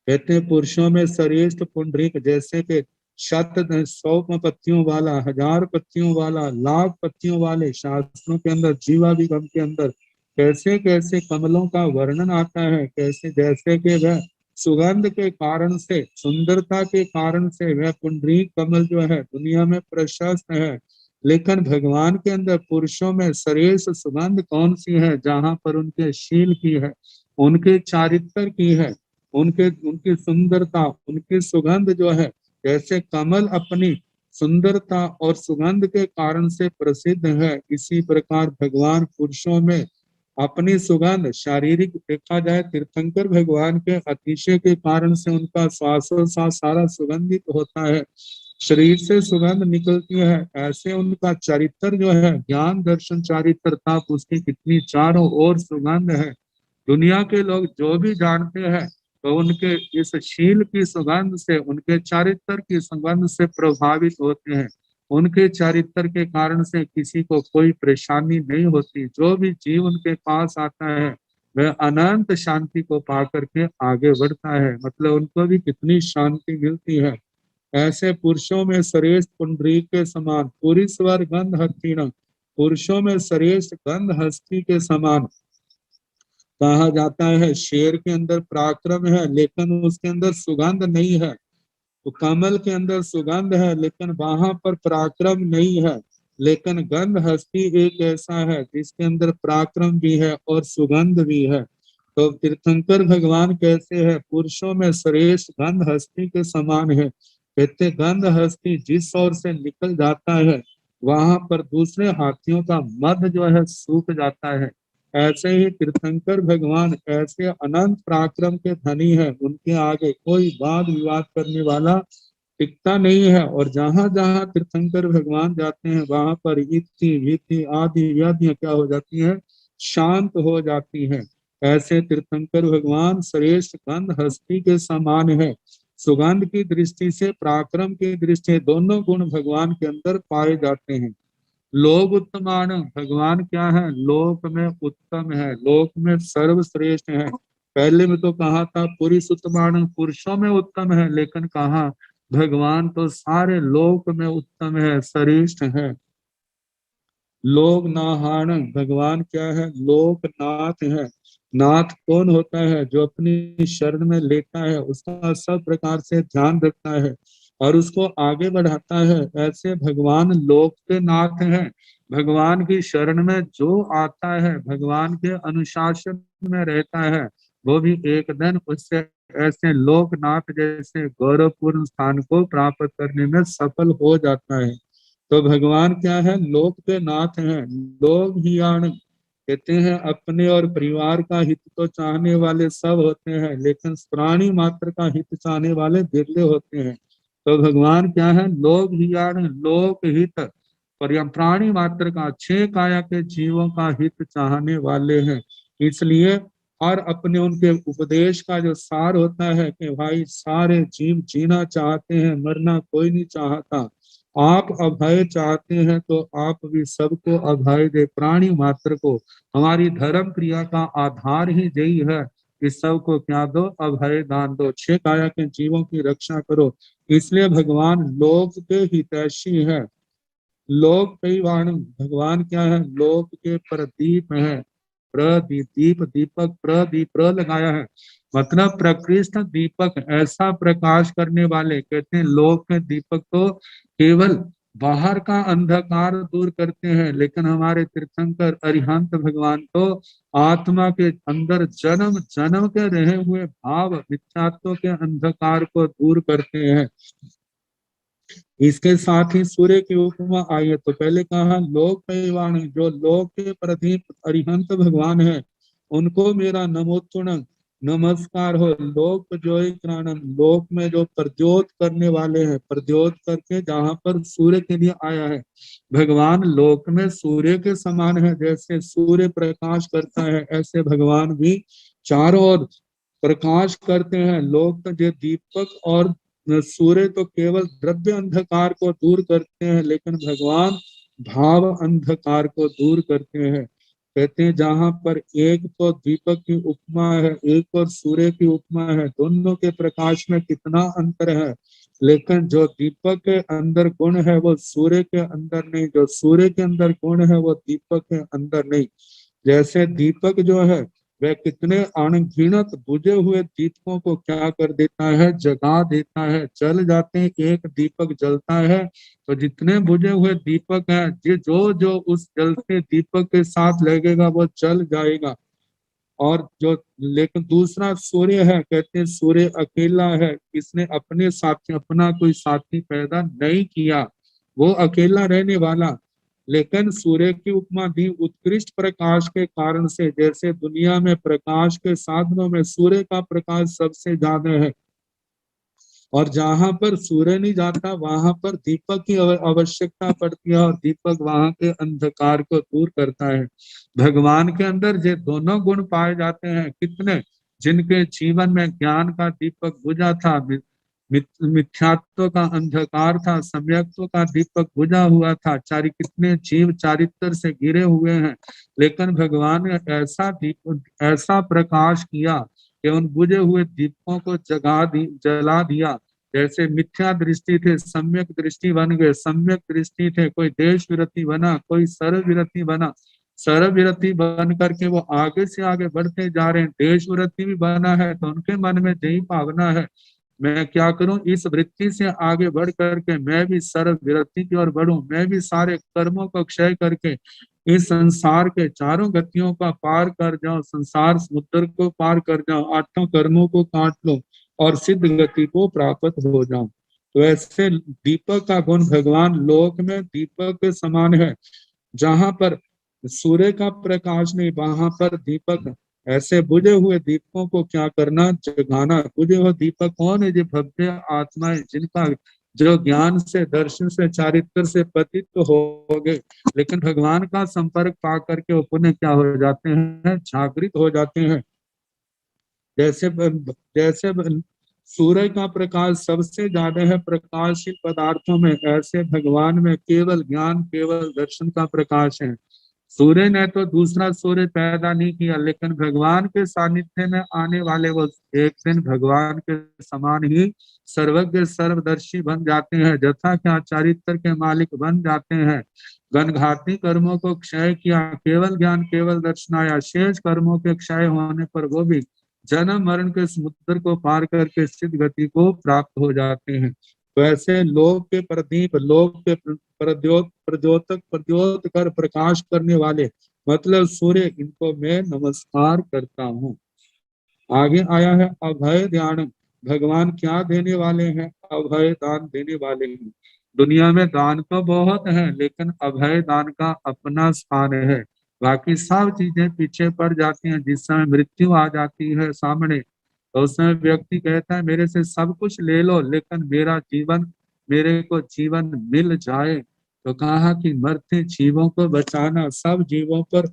कहते हैं पुरुषों में श्रेष्ठ पुंडरीक, जैसे कि 100 पत्तियों वाला, 1000 पत्तियों वाला, 1,00,000 पत्तियों वाले शास्त्रों के अंदर, जीवाभिगम के अंदर कैसे कैसे कमलों का वर्णन आता है। कैसे जैसे कि वह सुगंध के कारण से, सुंदरता के कारण से वह पुंडरीक कमल जो है दुनिया में प्रशस्त है। लेकिन भगवान के अंदर पुरुषों में श्रेष्ठ सुगंध कौन सी है? जहां पर उनके शील की है, उनके चारित्र की है, उनकी सुंदरता, उनकी सुगंध जो है। जैसे कमल अपनी सुंदरता और सुगंध के कारण से प्रसिद्ध है, इसी प्रकार भगवान पुरुषों में अपनी सुगंध, शारीरिक देखा जाए तीर्थंकर भगवान के अतिशय के कारण से उनका श्वासोच्छ्वास सारा सुगंधित होता है, शरीर से सुगंध निकलती है। ऐसे उनका चरित्र जो है, ज्ञान दर्शन चारित्र ताप, उसकी कितनी चारों ओर सुगंध है। दुनिया के लोग जो भी जानते हैं तो उनके इस शील की सुगंध से, उनके चारित्र की सुगंध से प्रभावित होते हैं। उनके चारित्र के कारण से किसी को कोई परेशानी नहीं होती। जो भी जीव उनके पास आता है वह अनंत शांति को पा करके आगे बढ़ता है। मतलब उनको भी कितनी शांति मिलती है। ऐसे पुरुषों में श्रेष्ठ पुंडरीक के समान, पुरीश्वर गंध हस्तिन, पुरुषों में श्रेष्ठ गंध हस्ती के समान कहा जाता है। शेर के अंदर पराक्रम है लेकिन उसके अंदर सुगंध नहीं है। तो कमल के अंदर सुगंध है लेकिन वहां पर पराक्रम नहीं है। लेकिन गंध हस्ती एक ऐसा है जिसके अंदर पराक्रम भी है और सुगंध भी है। तो तीर्थंकर भगवान कैसे है? पुरुषों में श्रेष्ठ गंध हस्ती के समान है। कहते गंध हस्ती जिस ओर से निकल जाता है वहां पर दूसरे हाथियों का मद जो है सूख जाता है। ऐसे ही तीर्थंकर भगवान ऐसे अनंत पराक्रम के धनी है, उनके आगे कोई वाद विवाद करने वाला टिकता नहीं है। और जहां जहां तीर्थंकर भगवान जाते हैं वहां पर इति भीति आदि व्याधियां क्या हो जाती हैं? शांत हो जाती हैं। ऐसे तीर्थंकर भगवान श्रेष्ठ गंध हस्ती के समान है। सुगंध की दृष्टि से, पराक्रम की दृष्टि से दोनों गुण भगवान के अंदर पाए जाते हैं। लोक उत्तमान, भगवान क्या है? लोक में उत्तम है, लोक में सर्वश्रेष्ठ है। पहले में तो कहा था पुरुष उत्तमान, पुरुषों में उत्तम है, लेकिन कहा भगवान तो सारे लोक में उत्तम है, श्रेष्ठ है। लोक नाहान, भगवान क्या है? लोकनाथ है। नाथ कौन होता है? जो अपनी शरण में लेता है, उसका सब प्रकार से ध्यान रखता है और उसको आगे बढ़ाता है। ऐसे भगवान लोक के नाथ हैं। भगवान की शरण में जो आता है, भगवान के अनुशासन में रहता है, वो भी एक दिन उससे ऐसे लोकनाथ जैसे गौरवपूर्ण स्थान को प्राप्त करने में सफल हो जाता है। तो भगवान क्या है? लोक के नाथ हैं। लोग ही आण, कहते हैं अपने और परिवार का हित तो चाहने वाले सब होते हैं, लेकिन प्राणी मात्र का हित चाहने वाले बिरले होते हैं। तो भगवान क्या है? लोग ही आण, लोक हित, पर प्राणी मात्र का, 6 काया के जीवों का हित चाहने वाले हैं। इसलिए और अपने उनके उपदेश का जो सार होता है कि भाई सारे जीव जीना चाहते हैं, मरना कोई नहीं चाहता। आप अभय चाहते हैं तो आप भी सबको अभय दे, प्राणी मात्र को। हमारी धर्म क्रिया का आधार ही यही है कि सबको क्या दो? अभय दान दो, 6 काया के जीवों की रक्षा करो। इसलिए भगवान लोक के हितैषी है। लोक परिवाण, भगवान क्या है? लोक के प्रदीप है। प्रदीप, दीप, दीपक, प्रदीप, प्र लगाया है, मतलब प्रकृष्ट दीपक, ऐसा प्रकाश करने वाले। कहते हैं लोक के दीपक तो केवल बाहर का अंधकार दूर करते हैं, लेकिन हमारे तीर्थंकर अरिहंत भगवान तो आत्मा के अंदर जन्म जन्म के रहे हुए भाव मिथ्यात्व के अंधकार को दूर करते हैं। इसके साथ ही सूर्य की उपमा आई है। तो पहले कहा लोक परिवाण, जो लोक के प्रदीप अरिहंत भगवान है, उनको मेरा नमोत्तुण नमस्कार हो। लोक जोई प्राणम, लोक में जो प्रद्योत करने वाले हैं, प्रद्योत करके जहां पर सूर्य के लिए आया है। भगवान लोक में सूर्य के समान है। जैसे सूर्य प्रकाश करता है, ऐसे भगवान भी चारों ओर प्रकाश करते हैं। लोक जो दीपक और सूर्य तो केवल द्रव्य अंधकार को दूर करते हैं, लेकिन भगवान भाव अंधकार को दूर करते हैं। कहते हैं जहां पर एक तो दीपक की उपमा है, एक और सूर्य की उपमा है, दोनों के प्रकाश में कितना अंतर है। लेकिन जो दीपक के अंदर गुण है वो सूर्य के अंदर नहीं, जो सूर्य के अंदर गुण है वो दीपक के अंदर नहीं। जैसे दीपक जो है वह कितने अनगिनत बुझे हुए दीपकों को क्या कर देता है, जगा देता है, जल जाते हैं। एक दीपक जलता है तो जितने बुझे हुए दीपक हैं, जो जो उस जलते दीपक के साथ लगेगा वो जल जाएगा। और जो लेकिन दूसरा सूर्य है, कहते हैं सूर्य अकेला है, इसने अपने साथी, अपना कोई साथी पैदा नहीं किया, वो अकेला रहने वाला। लेकिन सूर्य की उपमा दी उत्कृष्ट प्रकाश के कारण से, जैसे दुनिया में प्रकाश के साधनों में सूर्य का प्रकाश सबसे ज्यादा है, और जहां पर सूर्य नहीं जाता वहां पर दीपक की आवश्यकता पड़ती है, और दीपक वहां के अंधकार को दूर करता है। भगवान के अंदर ये दोनों गुण पाए जाते हैं। कितने जिनके जीवन में ज्ञान का दीपक बुझा था, मिथ्यात्व का अंधकार था, सम्यक्त्व का दीपक बुझा हुआ था, कितने जीव चारित्र से घिरे हुए हैं, लेकिन भगवान ने ऐसा दीप, ऐसा प्रकाश किया कि उन बुझे हुए दीपकों को जला दिया। जैसे मिथ्या दृष्टि थे सम्यक दृष्टि बन गए, सम्यक दृष्टि थे कोई देश विरति बना, कोई सर्व विरति बना, सर्व विरति बन करके वो आगे से आगे बढ़ते जा रहे हैं। देश विरति भी बना है तो उनके मन में यही भावना है, मैं क्या करूं, इस वृत्ति से आगे बढ़ करके मैं भी सर्व विरति की ओर बढ़ूं, मैं भी सारे कर्मों को क्षय करके इस संसार के चारों गतियों का पार कर जाऊं, संसार समुद्र को पार कर जाऊं, आठों कर्मों को काट लूं और सिद्ध गति को प्राप्त हो जाऊं। तो ऐसे दीपक का गुण भगवान लोक में दीपक के समान है। जहां पर सूर्य का प्रकाश नहीं वहां पर दीपक। ऐसे बुझे हुए दीपकों को क्या करना, जगाना। बुझे हुए दीपक कौन है? जो भव्य आत्माएं, जिनका जो ज्ञान से, दर्शन से, चारित्र से पतित तो हो गए, लेकिन भगवान का संपर्क पा करके वो पुनः क्या हो जाते हैं, जागृत हो जाते हैं। जैसे जैसे सूर्य का प्रकाश सबसे ज्यादा है प्रकाशशील पदार्थों में, ऐसे भगवान में केवल ज्ञान, केवल दर्शन का प्रकाश है। सूर्य ने तो दूसरा सूर्य पैदा नहीं किया, लेकिन भगवान के सानिध्य में आने वाले वो एक दिन भगवान के समान ही सर्वज्ञ सर्वदर्शी बन जाते हैं, जथा क्या चारित्र के मालिक बन जाते हैं। घनघाती कर्मों को क्षय किया, केवल ज्ञान केवल दर्शन आया, शेष कर्मों के क्षय होने पर वो भी जन्म मरण के समुद्र को पार करके सिद्ध गति को प्राप्त हो जाते हैं। तो ऐसे लोक के प्रदीप, लोक के प्रद्योत कर प्रकाश करने वाले, मतलब सूर्य, इनको मैं नमस्कार करता हूँ। आगे आया है अभय ध्यान। भगवान क्या देने वाले हैं? अभय दान देने वाले हैं। दुनिया में दान तो बहुत है, लेकिन अभय दान का अपना स्थान है। बाकी सब चीजें पीछे पड़ जाती हैं। जिस समय मृत्यु आ जाती है सामने, तो उस समय व्यक्ति कहता है मेरे से सब कुछ ले लो, लेकिन मेरा जीवन, मेरे को जीवन मिल जाए। तो कहा कि मरते जीवों को बचाना, सब जीवों पर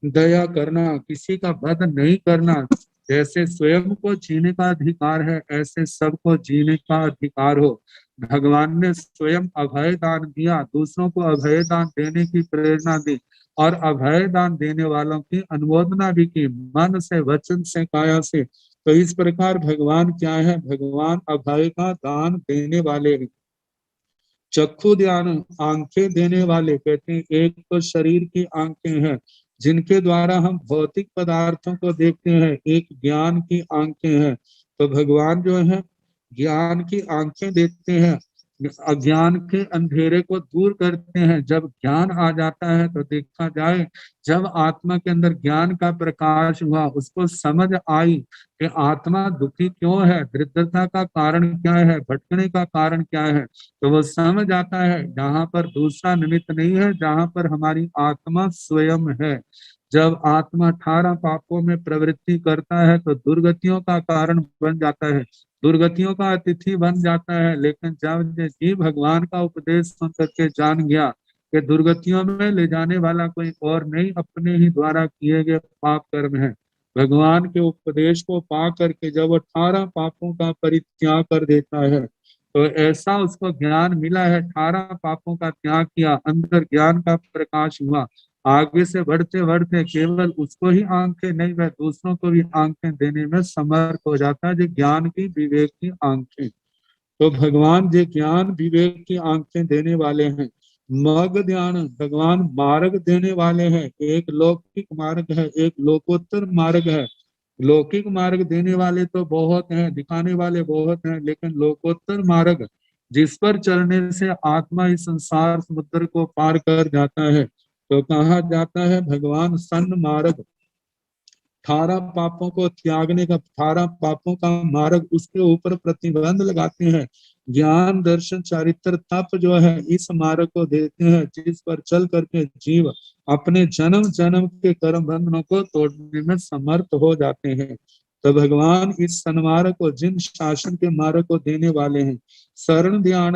दया करना, किसी का वध नहीं करना। जैसे स्वयं को जीने का अधिकार है, ऐसे सबको जीने का अधिकार हो। भगवान ने स्वयं अभय दान दिया, दूसरों को अभय दान देने की प्रेरणा दी, और अभय दान देने वालों की अनुमोदना भी की, मन से, वचन से, काया से। तो इस प्रकार भगवान क्या है? भगवान अभय का दान देने वाले हैं। चक्षु ध्यान, आंखें देने वाले। कहते हैं एक तो शरीर की आंखें हैं जिनके द्वारा हम भौतिक पदार्थों को देखते हैं, एक ज्ञान की आंखें हैं। तो भगवान जो है ज्ञान की आंखें देते हैं, अज्ञान के अंधेरे को दूर करते हैं। जब ज्ञान आ जाता है तो देखा जाए, जब आत्मा के अंदर ज्ञान का प्रकाश हुआ, उसको समझ आई कि आत्मा दुखी क्यों है, दरिद्रता का कारण क्या है, भटकने का कारण क्या है, तो वो समझ आता है जहाँ पर दूसरा निमित्त नहीं है, जहाँ पर हमारी आत्मा स्वयं है। जब आत्मा 18 पापों में प्रवृत्ति करता है तो दुर्गतियों का कारण बन जाता है, दुर्गतियों का अतिथि बन जाता है। लेकिन जब जीव भगवान का उपदेश सुन करके जान गया कि दुर्गतियों में ले जाने वाला कोई और नहीं, अपने ही द्वारा किए गए पाप कर्म है, भगवान के उपदेश को पा करके जब 18 पापों का परित्याग कर देता है, तो ऐसा उसको ज्ञान मिला है, 18 पापों का त्याग किया, अंदर ज्ञान का प्रकाश हुआ, आगे से बढ़ते बढ़ते केवल उसको ही आंखें नहीं, वह दूसरों को भी आंखें देने में समर्थ हो जाता है, जो ज्ञान की विवेक की आंखें। तो भगवान जो ज्ञान विवेक की आंखें देने वाले हैं। मग ध्यान, भगवान मार्ग देने वाले हैं। एक लौकिक मार्ग है, एक लोकोत्तर मार्ग है। लौकिक मार्ग देने वाले तो बहुत हैं, दिखाने वाले बहुत हैं, लेकिन लोकोत्तर मार्ग जिस पर चलने से आत्मा इस संसार समुद्र को पार कर जाता है, तो कहा जाता है भगवान सन मार्ग, 18 पापों को त्यागने का, 18 पापों का मार्ग, उसके ऊपर प्रतिबंध लगाते हैं। ज्ञान दर्शन चारित्र तप जो है इस मार्ग को देते हैं, जिस पर चल करके जीव अपने जन्म जन्म के कर्म बंधनों को तोड़ने में समर्थ हो जाते हैं। तो भगवान इस सन्मार्ग को, जिन शासन के मार्ग को देने वाले हैं। शरण ध्यान,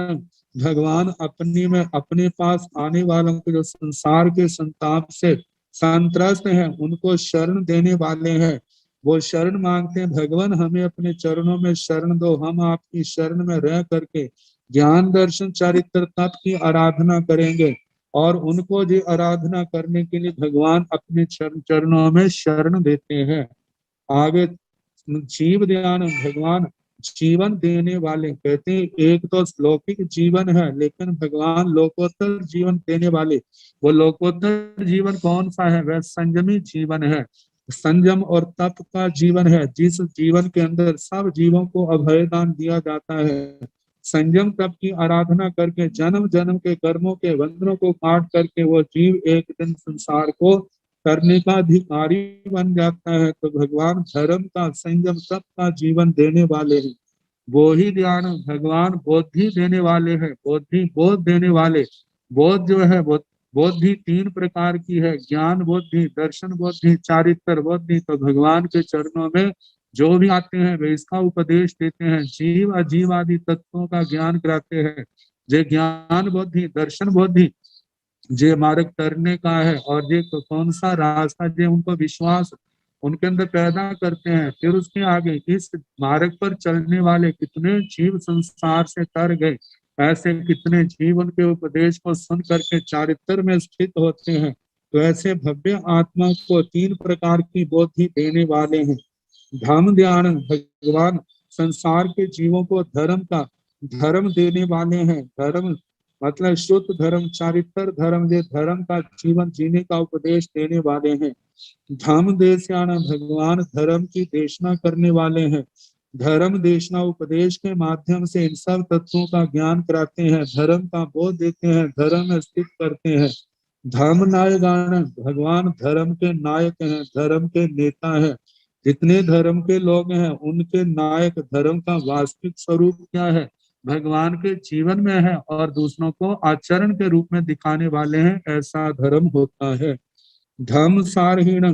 भगवान अपनी में अपने पास आने वालों को, जो संसार के संताप से संत्रस्त हैं, उनको शरण देने वाले हैं। वो शरण मांगते हैं, भगवान हमें अपने चरणों में शरण दो, हम आपकी शरण में रह करके ज्ञान दर्शन चारित्र तप की आराधना करेंगे। और उनको जो आराधना करने के लिए भगवान अपने चरणों में शरण देते हैं। आगे जीव ध्यान, भगवान जीवन देने वाले, कहते हैं एक तो लौकिक जीवन है, लेकिन भगवान लोकोत्तर जीवन देने वाले। वो लोकोत्तर जीवन कौन सा है? वह संयमी जीवन है, संयम और तप का जीवन है, जिस जीवन के अंदर सब जीवों को अभयदान दिया जाता है। संयम तप की आराधना करके जन्म जन्म के कर्मों के बंधनों को काट करके वो जीव एक दिन संसार को करने का अधिकारी बन जाता है। तो भगवान धर्म का, संयम तप का जीवन देने वाले हैं। वो ही ध्यान भगवान बोधि देने वाले हैं, बोधि बोध देने वाले। बोध जो है बोधि 3 प्रकार की है, ज्ञान बोधि, दर्शन बोधि, चारित्र बोधि। तो भगवान के चरणों में जो भी आते हैं वे इसका उपदेश देते हैं, जीव अजीव आदि तत्वों का ज्ञान कराते हैं। जे ज्ञान बोधि, दर्शन बोधि जे मार्ग करने का है, और ये कौन सा रास्ता, जे उनको विश्वास उनके अंदर पैदा करते हैं। फिर उसके आगे इस मार्ग पर चलने वाले कितने जीव संसार से तर गए, ऐसे कितने जीव उनके उपदेश को सुन करके चारित्र में स्थित होते हैं। तो ऐसे भव्य आत्मा को 3 प्रकार की बोधि देने वाले हैं। धर्म ध्यान, भगवान संसार के जीवों को धर्म का धर्म देने वाले हैं। धर्म मतलब शुद्ध धर्म, चारित्र धर्म, ये धर्म का जीवन जीने का उपदेश देने वाले हैं। धर्म देशयाना, भगवान धर्म की देशना करने वाले हैं। धर्म देशना उपदेश के माध्यम से इन सब तत्वों का ज्ञान कराते हैं, धर्म का बोध देते हैं, धर्म में स्थित करते हैं। धर्म नायकान, भगवान धर्म के नायक हैं, धर्म के नेता हैं। जितने धर्म के लोग हैं उनके नायक, धर्म का वास्तविक स्वरूप क्या है? भगवान के जीवन में है, और दूसरों को आचरण के रूप में दिखाने वाले हैं, ऐसा धर्म होता है। धर्म सारहीन,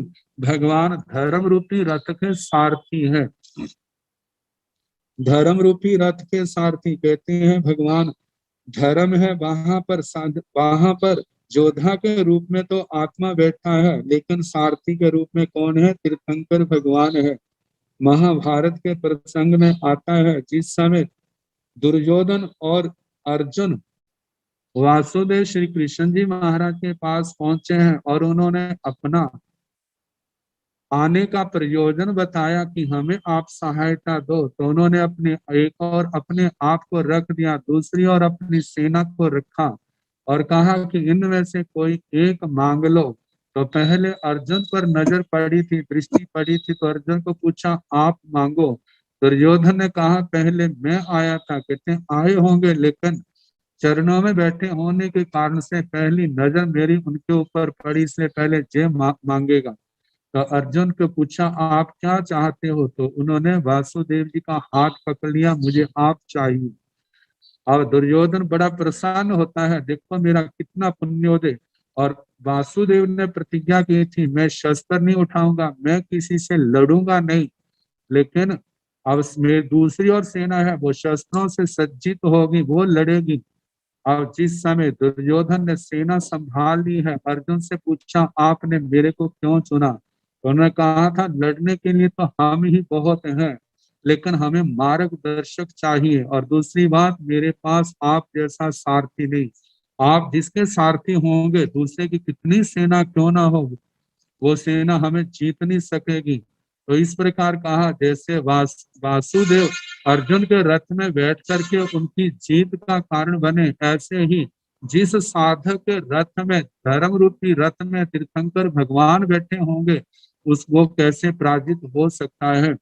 भगवान धर्म रूपी रथ के सारथी है। धर्म रूपी रथ के सारथी कहते हैं भगवान। धर्म है वहां पर योद्धा के रूप में तो आत्मा बैठा है, लेकिन सारथी के रूप में कौन है? तीर्थंकर भगवान है। महाभारत के प्रसंग में आता है, जिस समय दुर्योधन और अर्जुन वासुदेव श्री कृष्ण जी महाराज के पास पहुंचे हैं, और उन्होंने अपना आने का प्रयोजन बताया कि हमें आप सहायता दो। तो उन्होंने एक और अपने आप को रख दिया, दूसरी और अपनी सेना को रखा, और कहा कि इनमें से कोई एक मांग लो। तो पहले अर्जुन पर नजर पड़ी थी, दृष्टि पड़ी थी, तो अर्जुन को पूछा आप मांगो। दुर्योधन ने कहा पहले मैं आया था। कहते हैं आए होंगे, लेकिन चरणों में बैठे होने के कारण से पहली नजर मेरी उनके ऊपर पड़ी, इसलिए पहले जे मांगेगा। तो अर्जुन को पूछा आप क्या चाहते हो? तो उन्होंने वासुदेव जी का हाथ पकड़ लिया, मुझे आप चाहिए। और दुर्योधन बड़ा प्रसन्न होता है, देखो मेरा कितना पुण्योदय। और वासुदेव ने प्रतिज्ञा की थी, मैं शस्त्र नहीं उठाऊंगा, मैं किसी से लड़ूंगा नहीं, लेकिन अब मेरी दूसरी और सेना है, वो शस्त्रों से सज्जित होगी, वो लड़ेगी। और जिस समय दुर्योधन ने सेना संभाल ली है, अर्जुन से पूछा आपने मेरे को क्यों चुना? तो उन्होंने कहा था लड़ने के लिए तो हम ही बहुत हैं, लेकिन हमें मार्गदर्शक चाहिए, और दूसरी बात मेरे पास आप जैसा सारथी नहीं। आप जिसके सारथी होंगे, दूसरे की कितनी सेना क्यों ना हो, वो सेना हमें जीत नहीं सकेगी। तो इस प्रकार कहा, जैसे वासुदेव अर्जुन के रथ में बैठ करके उनकी जीत का कारण बने, ऐसे ही जिस साधक के रथ में, धर्म रूपी रथ में तीर्थंकर भगवान बैठे होंगे, उस वो कैसे पराजित हो सकता है।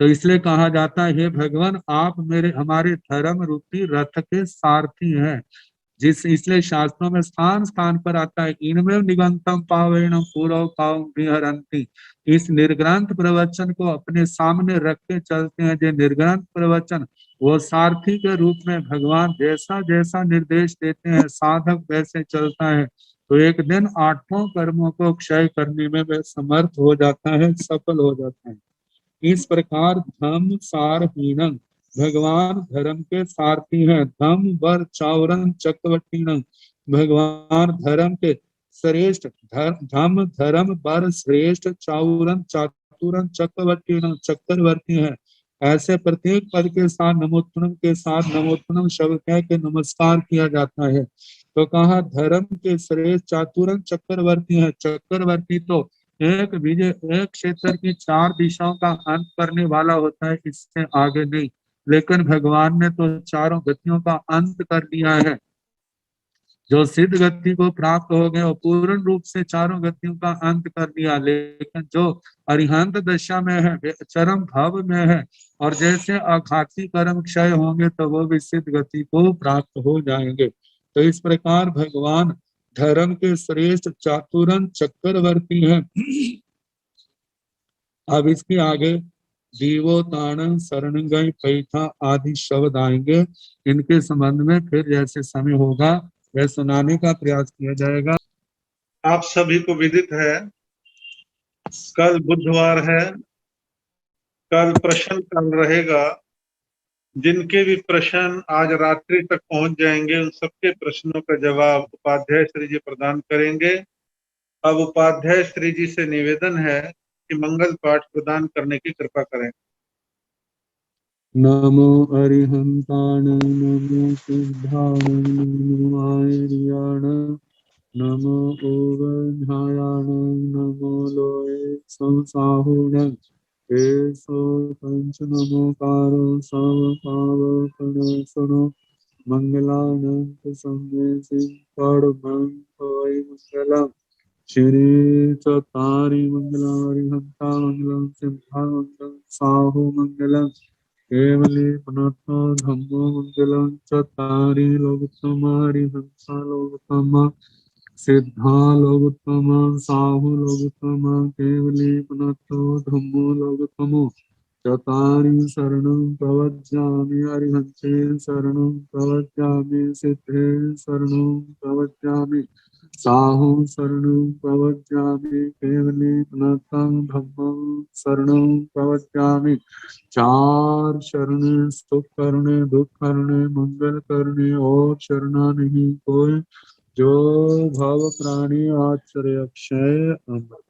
तो इसलिए कहा जाता है, हे भगवान आप मेरे हमारे धर्म रूपी रथ के सारथी हैं। इसलिए शास्त्रों में स्थान स्थान पर आता है, इनमें निगंतम पावेणम पूर्व पाव विहरंती। इस निर्ग्रंथ प्रवचन को अपने सामने रख के चलते हैं। जो निर्ग्रंथ प्रवचन, वो सारथी के रूप में भगवान जैसा जैसा निर्देश देते हैं, साधक वैसे चलता है, तो एक दिन 8 कर्मों को क्षय करने में वह समर्थ हो जाता है, सफल हो जाता है। इस प्रकार धम सारहीनम, भगवान धर्म के सारथी हैं। धम वर चावरन चक्रवर्तीनम, भगवान धर्म के श्रेष्ठ, धम धर्म वर श्रेष्ठ, चावरन चातुरन चक्रवर्तीनम, चक्रवर्ती हैं। ऐसे प्रत्येक पद के साथ नमोत्तम के साथ नमोत्तम शब्द कह के नमस्कार किया जाता है। तो कहा धर्म के श्रेष्ठ, चातुरन चक्रवर्ती है। चक्रवर्ती तो एक विजय, एक क्षेत्र की 4 दिशाओं का अंत करने वाला होता है, इससे आगे नहीं। लेकिन भगवान ने तो चारों गतियों का अंत कर दिया है। जो सिद्ध गति को प्राप्त हो गए, वो पूर्ण रूप से चारों गतियों का अंत कर दिया। लेकिन जो अरिहंत दशा में है, चरम भाव में है, और जैसे आघाती कर्म क्षय होंगे तो वो भी सिद्ध गति को प्राप्त हो जाएंगे। तो इस प्रकार भगवान धर्म के श्रेष्ठ, चातुरन चक्रवर्ती हैं। अब इसके आगे दीवो तारण शरण गई पैठा आदि शब्द आएंगे। इनके संबंध में फिर जैसे समय होगा वह सुनाने का प्रयास किया जाएगा। आप सभी को विदित है, कल बुधवार है, कल प्रश्न काल रहेगा। जिनके भी प्रश्न आज रात्रि तक पहुंच जाएंगे, उन सबके प्रश्नों का जवाब उपाध्याय श्री जी प्रदान करेंगे। अब उपाध्याय श्री जी से निवेदन है कि मंगल पाठ प्रदान करने की कृपा करें। नमो अरिहंताण, नमो सिद्धाण, नमो आर्याण, नमो ओवध्यायाण, नमो लोये संसाहुण, एसो पंच नमोकारो सब पावकनाशनो, मंगलानंत संवेशी परमं होय मंगलम्। श्री चतारी मंगलम्, अरिहंता मंगलम्, सिद्धा मंगलम्, साहु मंगलम्, केवली पुनः धम्मो मंगलम्। चतारी लोकोत्तमा, अरिहंता लोकोत्तमा, सिद्धा लोकोत्तमा, साहु लोकोत्तमा, केवली पुनः धम्मो लोकोत्तमो। चतारी शरणं प्रवज्जामि, अरिहन्ते शरणं प्रवज्जामि, सिद्धे शरणं प्रवज्जामि, साहु शरणं प्रवज्जामि, केवली पुनः धम्मं शरणं प्रवज्जामि। 4 शरणे, सुख करने, दुख करने, मंगल करने, और शरणा नहीं कोई, जो भव प्राणी आश्रय अक्षय अमर।